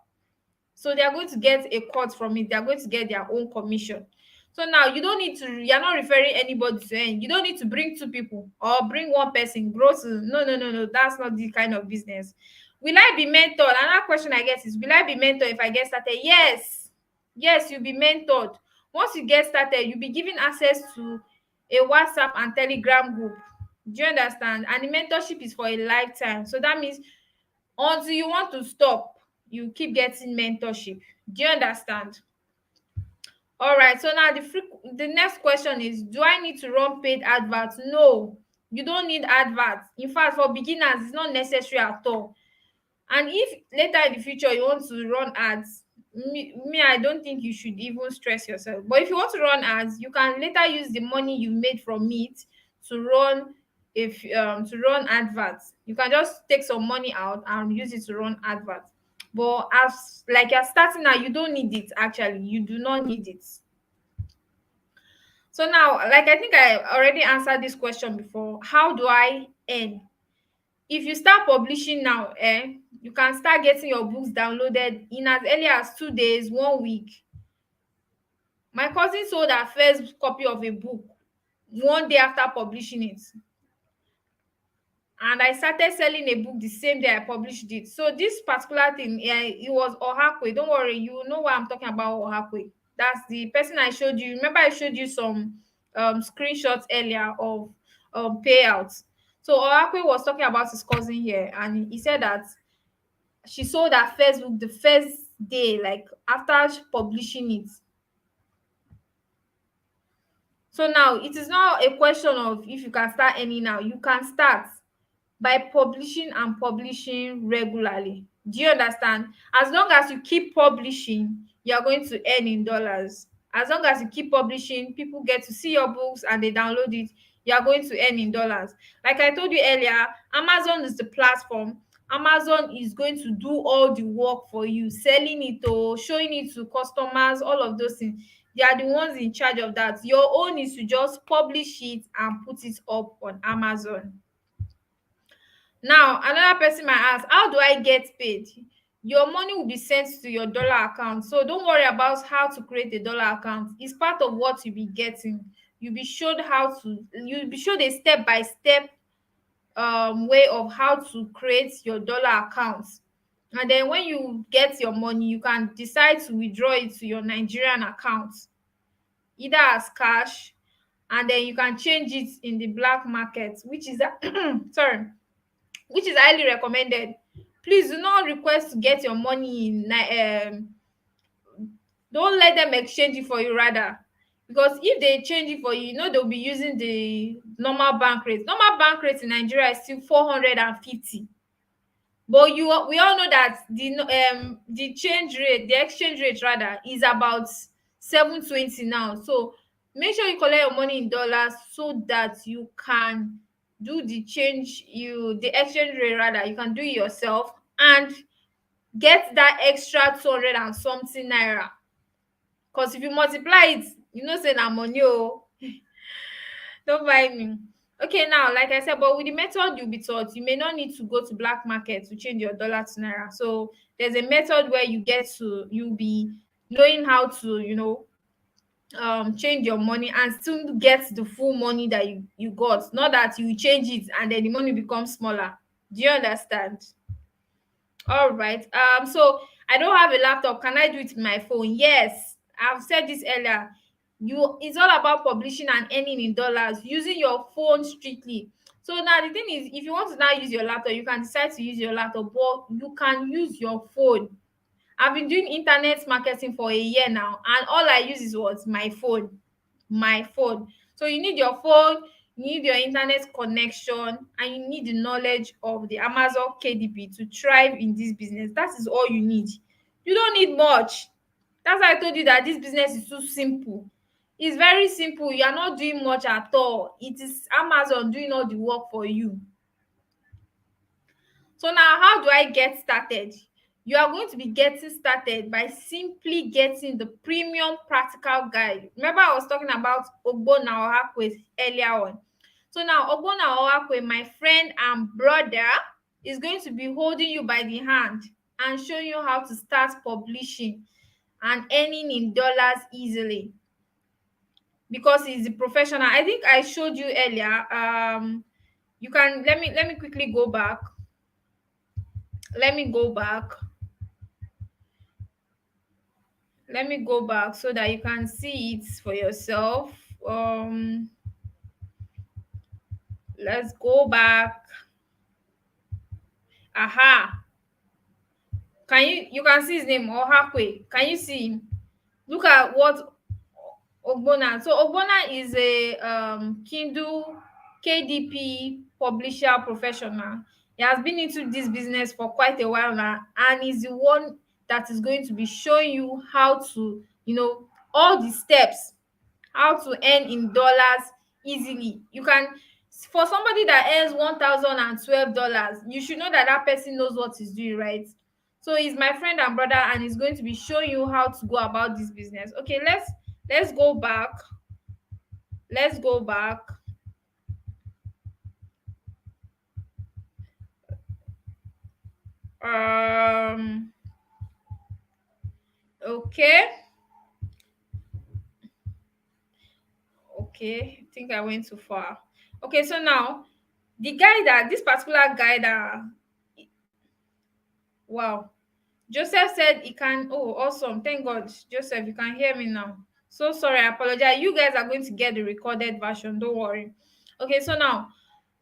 So they are going to get a cut from it. They are going to get their own commission. So now you don't need to, you're not referring anybody to earn. You don't need to bring two people or bring one person, grow to, no, no, no, no. That's not the kind of business. Will I be mentored? Another question I get is, will I be mentored if I get started? Yes. Yes, you'll be mentored. Once you get started, you'll be given access to a WhatsApp and Telegram group. Do you understand? And the mentorship is for a lifetime. So that means until you want to stop, you keep getting mentorship. Do you understand? All right, so now the next question is, do I need to run paid adverts? No, you don't need adverts. In fact, for beginners, it's not necessary at all. And if later in the future you want to run ads, I don't think you should even stress yourself. But if you want to run ads, you can later use the money you made from it to run, if to run adverts. You can just take some money out and use it to run adverts. But as like you're starting now, you don't need it. Actually, you do not need it. So now, like I think I already answered this question before. How do I earn? If you start publishing now, you can start getting your books downloaded in as early as 2 days, 1 week. My cousin sold her first copy of a book one day after publishing it, and I started selling a book the same day I published it. So this particular thing, it was Ohakwe. Don't worry, you know what I'm talking about. Ohakwe, that's the person I showed you. Remember I showed you some screenshots earlier of payouts. So Orakwe was talking about his cousin here, and he said that she sold her first book the first day, like after publishing it. So now it is not a question of if you can start earning now. You can start by publishing and publishing regularly. Do you understand? As long as you keep publishing, you are going to earn in dollars. As long as you keep publishing, people get to see your books and they download it, you are going to earn in dollars. Like I told you earlier, Amazon is the platform. Amazon is going to do all the work for you, selling it or showing it to customers, all of those things. They are the ones in charge of that. Your own is to just publish it and put it up on Amazon. Now, another person might ask, how do I get paid? Your money will be sent to your dollar account. So don't worry about how to create a dollar account. It's part of what you'll be getting. You'll be showed a step-by-step way of how to create your dollar account. And then when you get your money, you can decide to withdraw it to your Nigerian account, either as cash, and then you can change it in the black market, which is sorry, which is highly recommended. Please do not request to get your money in don't let them exchange it for you rather, because if they change it for you, you know they'll be using the normal bank rate. Normal bank rate in Nigeria is still 450, but we all know that the change rate, the exchange rate rather, is about 720 now. So make sure you collect your money in dollars so that you can do the exchange rate rather, you can do it yourself and get that extra 200 and something naira. Because if you multiply it, you know say na money oh. Don't mind me. Okay, now, like I said, but with the method you'll be taught, you may not need to go to black market to change your dollar to naira. So there's a method where you'll be knowing how to, change your money and still get the full money that you got. Not that you change it and then the money becomes smaller. Do you understand? All right. So I don't have a laptop. Can I do it with my phone? Yes. I've said this earlier. It's all about publishing and earning in dollars using your phone strictly. So now the thing is, if you want to now use your laptop, you can decide to use your laptop, but you can use your phone. I've been doing internet marketing for a year now, and all I use is what? My phone. My phone. So you need your phone, you need your internet connection, and you need the knowledge of the Amazon KDP to thrive in this business. That is all you need. You don't need much. That's why I told you that this business is too simple. It's very simple. You are not doing much at all. It is Amazon doing all the work for you. So now, how do I get started? You are going to be getting started by simply getting the premium practical guide. Remember, I was talking about Ogbonna Ohakwe earlier on. So now, Ogbonna Ohakwe, my friend and brother, is going to be holding you by the hand and showing you how to start publishing and earning in dollars easily, because he's a professional. I think I showed you earlier. You can let me quickly go back. Let me go back. Let me go back so that you can see it for yourself. Let's go back. Aha. You can see his name, Ohakwe. Can you see him? Look at what Ogbonna. So Ogbonna is a Kindle KDP publisher professional. He has been into this business for quite a while now, and is the one that is going to be showing you how to, all the steps, how to earn in dollars easily. You can, for somebody that earns $1,012, you should know that that person knows what he's doing, right? So he's my friend and brother, and he's going to be showing you how to go about this business. Okay, let's go back. Let's go back. Um. Okay. Okay. I think I went too far. Okay. So now, this particular guy that, wow, Joseph said he can. Oh, awesome! Thank God, Joseph, you can hear me now. So sorry, I apologize. You guys are going to get the recorded version. Don't worry. Okay. So now,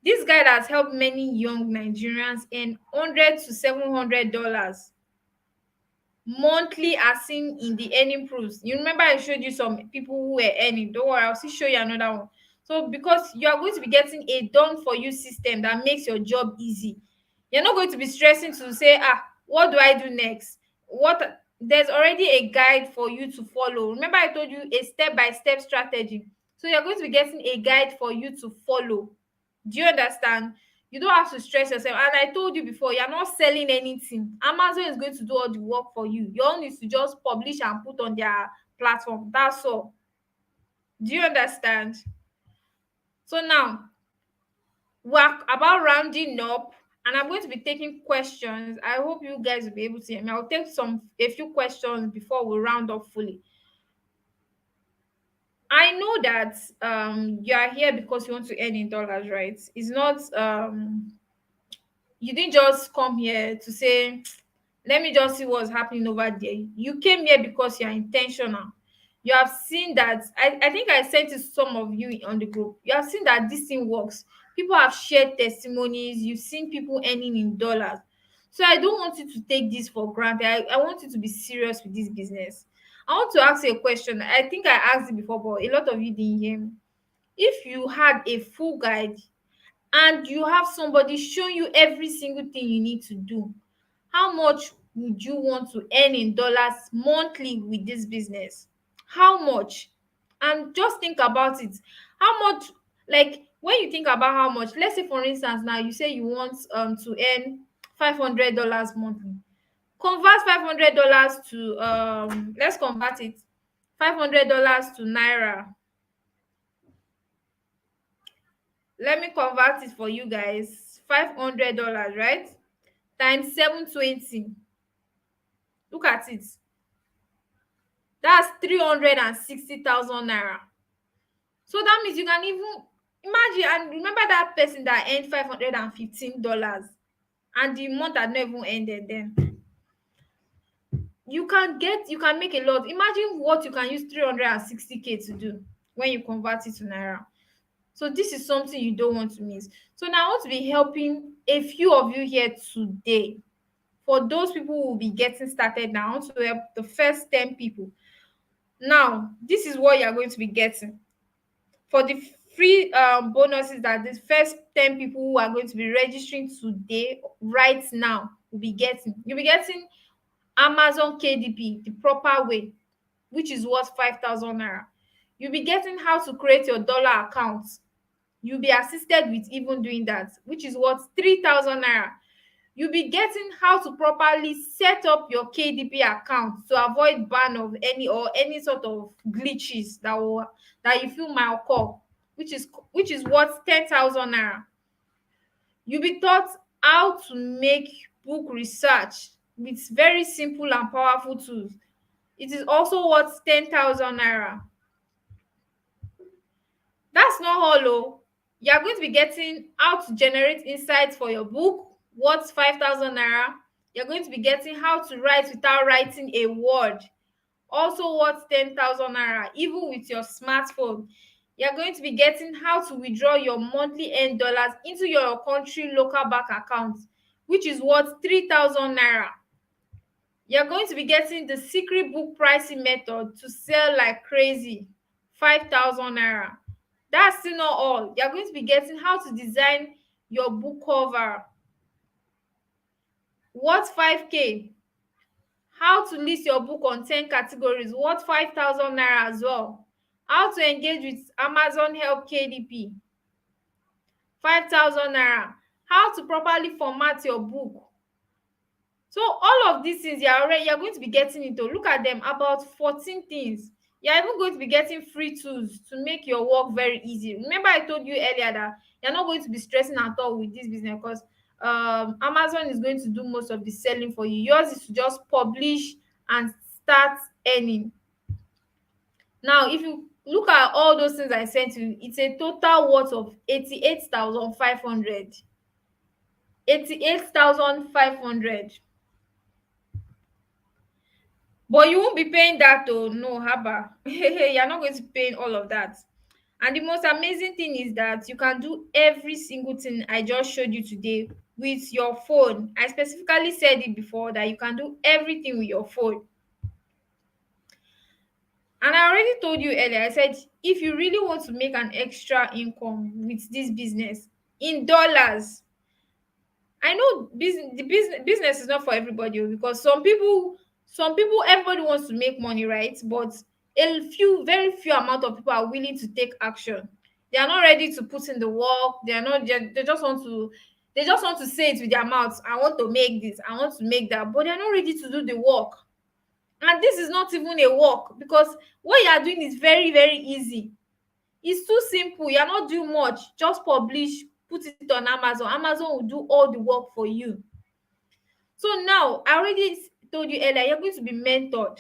This guide has helped many young Nigerians earn $100 to $700 monthly, as seen in the earning proofs. You remember I showed you some people who were earning. Don't worry, I'll still show you another one. So because you are going to be getting a done for you system that makes your job easy, you're not going to be stressing to say, what do I do next? What There's already a guide for you to follow. Remember I told you a step-by-step strategy. So you're going to be getting a guide for you to follow. Do you understand? You don't have to stress yourself. And I told you before, you're not selling anything. Amazon is going to do all the work for you. Your own is to just publish and put on their platform. That's all. Do you understand? So now we're about rounding up, and I'm going to be taking questions. I hope you guys will be able to hear me. I'll take a few questions before we round up fully. I know that you are here because you want to earn in dollars, right? It's not you didn't just come here to say, let me just see what's happening over there. You came here because you're intentional. You have seen that. I think I sent it to some of you on the group. You have seen that this thing works. People have shared testimonies. You've seen people earning in dollars. So I don't want you to take this for granted. I want you to be serious with this business. I want to ask you a question. I think I asked it before, but a lot of you didn't hear me. If you had a full guide and you have somebody showing you every single thing you need to do, how much would you want to earn in dollars monthly with this business? How much? And just think about it. How much, like when you think about how much, let's say for instance now you say you want to earn $500 monthly. Convert $500 to let's convert it. $500 to naira. Let me convert it for you guys. $500, right? Times 720. Look at it. That's 360,000 naira. So that means you can even imagine, and remember that person that earned $515 and the month had not even ended. Then you can make a lot. Imagine what you can use 360K to do when you convert it to naira. So this is something you don't want to miss. So now I want to be helping a few of you here today. For those people who will be getting started now, I want to help the first 10 people. Now, this is what you're going to be getting. For the free bonuses that the first 10 people who are going to be registering today, right now, will be getting. You'll be getting Amazon KDP, the proper way, which is worth 5,000 naira. You'll be getting how to create your dollar account. You'll be assisted with even doing that, which is worth 3,000 naira. You'll be getting how to properly set up your KDP account to avoid ban of any sort of glitches that you feel might occur, which is worth 10,000 naira. You'll be taught how to make book research with very simple and powerful tools. It is also worth 10,000 naira. That's not all oh. You are going to be getting how to generate insights for your book, worth 5,000 naira. You're going to be getting how to write without writing a word, also worth 10,000 naira, even with your smartphone. You're going to be getting how to withdraw your monthly earned dollars into your country local bank account, which is worth 3,000 naira. You're going to be getting the secret book pricing method to sell like crazy, 5,000 naira. That's still not all. You're going to be getting how to design your book cover, worth 5K. How to list your book on 10 categories, worth 5,000 naira as well. How to engage with Amazon Help KDP, 5,000 naira. How to properly format your book. So all of these things you're going to be getting into. Look at them, about 14 things. You're even going to be getting free tools to make your work very easy. Remember I told you earlier that you're not going to be stressing at all with this business because Amazon is going to do most of the selling for you. Yours is to just publish and start earning. Now if you look at all those things I sent you, it's a total worth of 88,500. 88,500. But you won't be paying that oh no, haba. You're not going to be paying all of that. And the most amazing thing is that you can do every single thing I just showed you today with your phone. I specifically said it before that you can do everything with your phone. And I already told you earlier, I said if you really want to make an extra income with this business in dollars, I know business is not for everybody, because some people everybody wants to make money, right? But very few amount of people are willing to take action. They are not ready to put in the work. They are not they just want to say it with their mouths. I want to make this, I want to make that, but they are not ready to do the work. And this is not even a work, because what you are doing is very, very easy. It's too simple. You're not doing much. Just publish, put it on Amazon. Amazon will do all the work for you. So now, I already told you earlier, you're going to be mentored.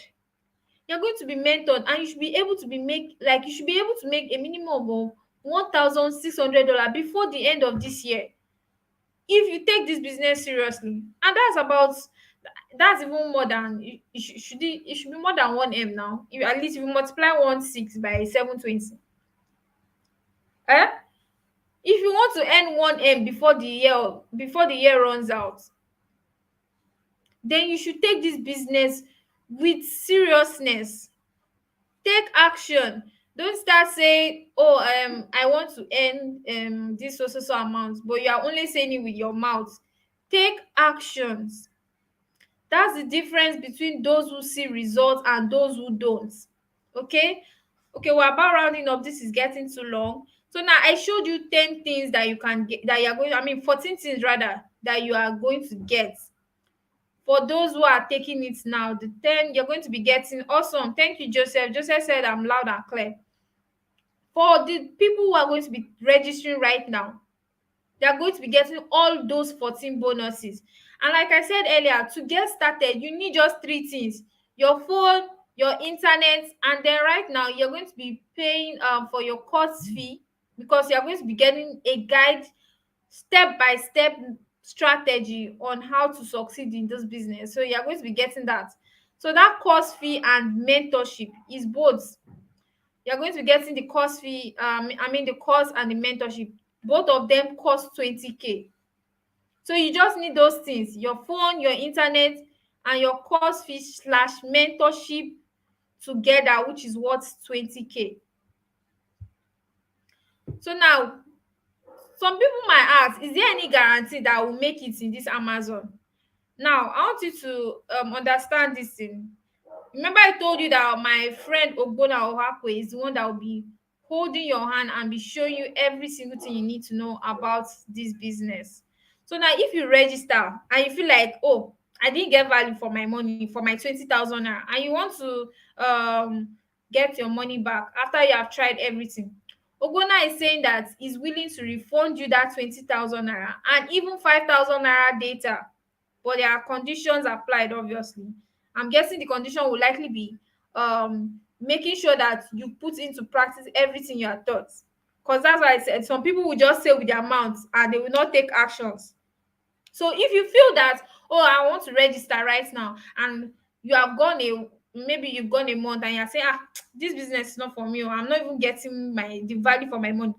You're going to be mentored, and you should be able to be make like you should be able to make a minimum of $1,600 before the end of this year, if you take this business seriously. And that's even more than it should be more than 1M now. At least if you multiply 1.6 by 720. Eh? If you want to earn 1M before the year runs out, then you should take this business with seriousness. Take action. Don't start saying, oh, I want to earn this so amount, but you are only saying it with your mouth. Take actions. That's the difference between those who see results and those who don't. Okay. Okay, we're about rounding up. This is getting too long. So now I showed you 10 things that you can get, that you're going, I mean 14 things rather, that you are going to get. For those who are taking it now, the 10 you're going to be getting. Awesome. Thank you, Joseph. Joseph said I'm loud and clear. For the people who are going to be registering right now, they are going to be getting all those 14 bonuses. And like I said earlier, to get started, you need just three things: your phone, your internet, and then right now you're going to be paying for your course fee, because you're going to be getting a guide, step by step strategy on how to succeed in this business. So you're going to be getting that. So that course fee and mentorship is both. You're going to be getting the course fee, the course and the mentorship. Both of them cost 20K. So you just need those things: your phone, your internet, and your course fee slash mentorship together, which is worth 20K. So now, some people might ask, is there any guarantee that I will make it in this Amazon? Now, I want you to understand this thing. Remember, I told you that my friend Ogbona Ohakwe is the one that will be holding your hand and be showing you every single thing you need to know about this business. So now, if you register and you feel like, oh, I didn't get value for my money, for my 20,000 naira, and you want to get your money back after you have tried everything, Ogbona is saying that he's willing to refund you that 20,000 naira and even 5,000 naira data, but there are conditions applied, obviously. I'm guessing the condition will likely be making sure that you put into practice everything you are taught. Because that's why I said some people will just say with their mouths and they will not take actions. So if you feel that, oh, I want to register right now, and you have gone maybe you've gone a month and you're saying, this business is not for me, or I'm not even getting the value for my money.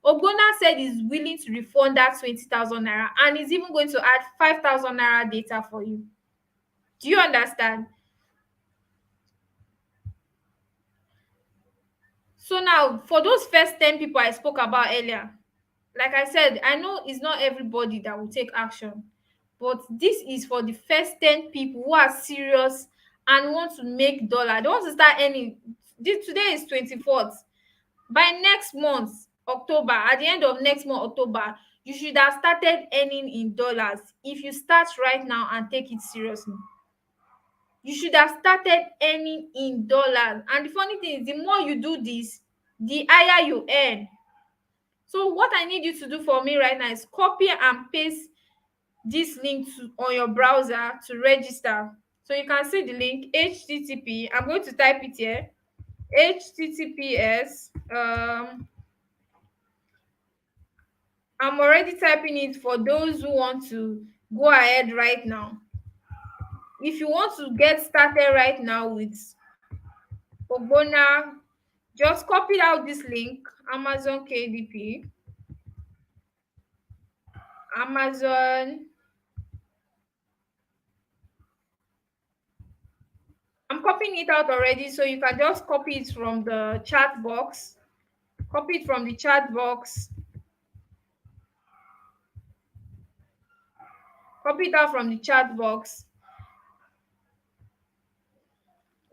Ogbonna said he's willing to refund that 20,000 naira, and he's even going to add 5,000 naira data for you. Do you understand? So now, for those first 10 people I spoke about earlier, like I said, I know it's not everybody that will take action, but this is for the first 10 people who are serious and want to make dollar. They want to start earning. Today is 24th. By next month, October, at the end of next month, October, you should have started earning in dollars if you start right now and take it seriously. You should have started earning in dollars. And the funny thing is, the more you do this, the higher you earn. So what I need you to do for me right now is copy and paste this link on your browser to register. So you can see the link: http. I'm going to type it here: https. I'm already typing it for those who want to go ahead right now. If you want to get started right now with Ogbonna Just copy out this link, Amazon KDP, Amazon. I'm copying it out already, so you can just copy it from the chat box. Copy it from the chat box. Copy it out from the chat box.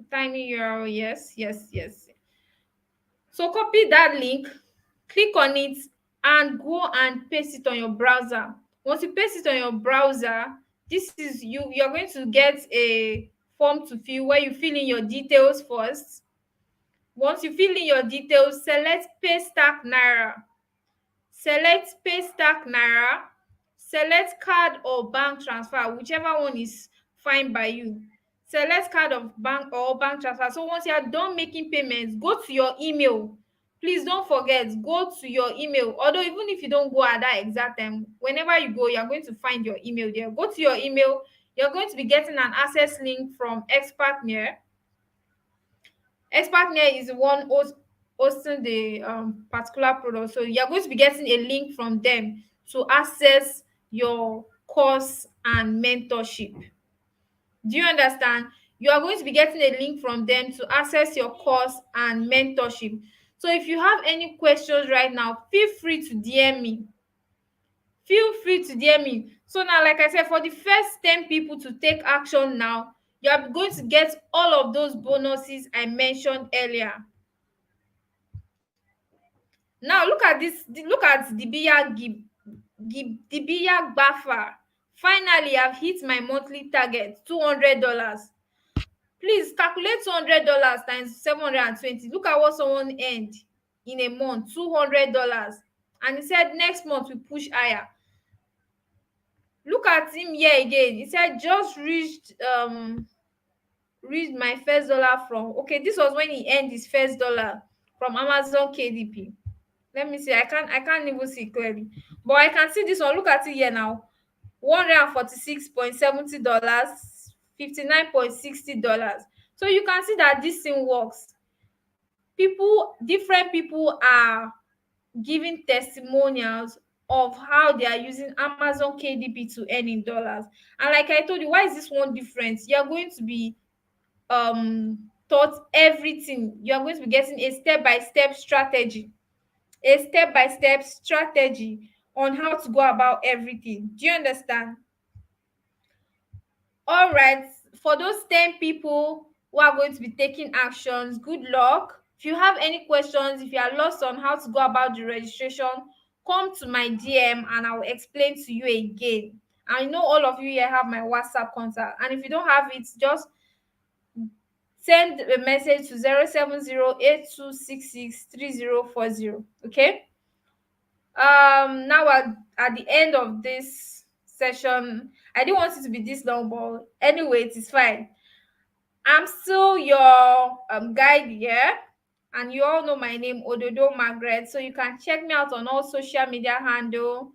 Tiny URL. Yes, yes, yes. So copy that link, click on it, and go and paste it on your browser. Once you paste it on your browser, this is you're going to get a form to fill where you fill in your details first. Once you fill in your details, select pay stack naira. Select pay stack naira, select card or bank transfer, whichever one is fine by you. Select card of bank or bank transfer. So once you are done making payments, go to your email. Please don't forget, go to your email. Although even if you don't go at that exact time, whenever you go, you're going to find your email there. Go to your email. You're going to be getting an access link from Expertnear. Expertnear is the one hosting the particular product. So you're going to be getting a link from them to access your course and mentorship. Do you understand? You are going to be getting a link from them to access your course and mentorship. So if you have any questions right now, feel free to DM me. Feel free to DM me. So now, like I said, for the first 10 people to take action now, you are going to get all of those bonuses I mentioned earlier. Now look at this. Look at Dibiya Gbafa. Finally, I've hit my monthly target, $200. Please calculate $200 times 720. Look at what someone earned in a month, $200. And he said next month we push higher. Look at him here again. He said just reached my first dollar from, okay, this was when he earned his first dollar from Amazon KDP. Let me see. I can't even see clearly, but I can see this one. Look at it here now. $146.70, $59.60. So you can see that this thing works. Different people are giving testimonials of how they are using Amazon KDP to earn in dollars. And like I told you, why is this one different? You're going to be taught everything. You are going to be getting a step-by-step strategy, on how to go about everything. Do you understand? All right. For those 10 people who are going to be taking actions, good luck. If you have any questions, if you are lost on how to go about the registration, come to my DM and I will explain to you again. I know all of you here have my WhatsApp contact, and if you don't have it, just send a message to 07082663040. Okay. Now at the end of this session, I didn't want it to be this long, but anyway, it is fine. I'm still your guide here, and you all know my name, Ododo Margaret. So you can check me out on all social media handle,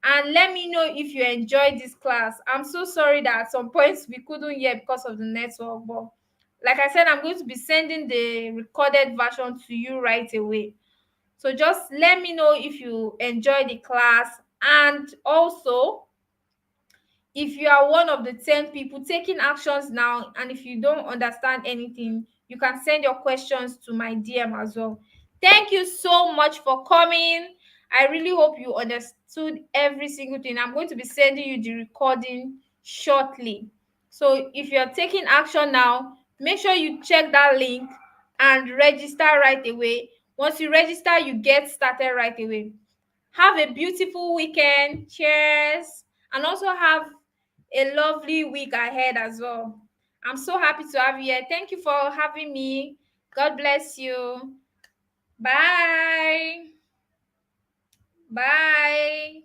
and let me know if you enjoyed this class. I'm so sorry that at some points we couldn't hear because of the network, but like I said, I'm going to be sending the recorded version to you right away. So just let me know if you enjoy the class, and also if you are one of the 10 people taking actions now, and if you don't understand anything, you can send your questions to my DM as well. Thank you so much for coming. I really hope you understood every single thing. I'm going to be sending you the recording shortly. So if you're taking action now, make sure you check that link and register right away. Once you register, you get started right away. Have a beautiful weekend. Cheers. And also have a lovely week ahead as well. I'm so happy to have you here. Thank you for having me. God bless you. Bye. Bye.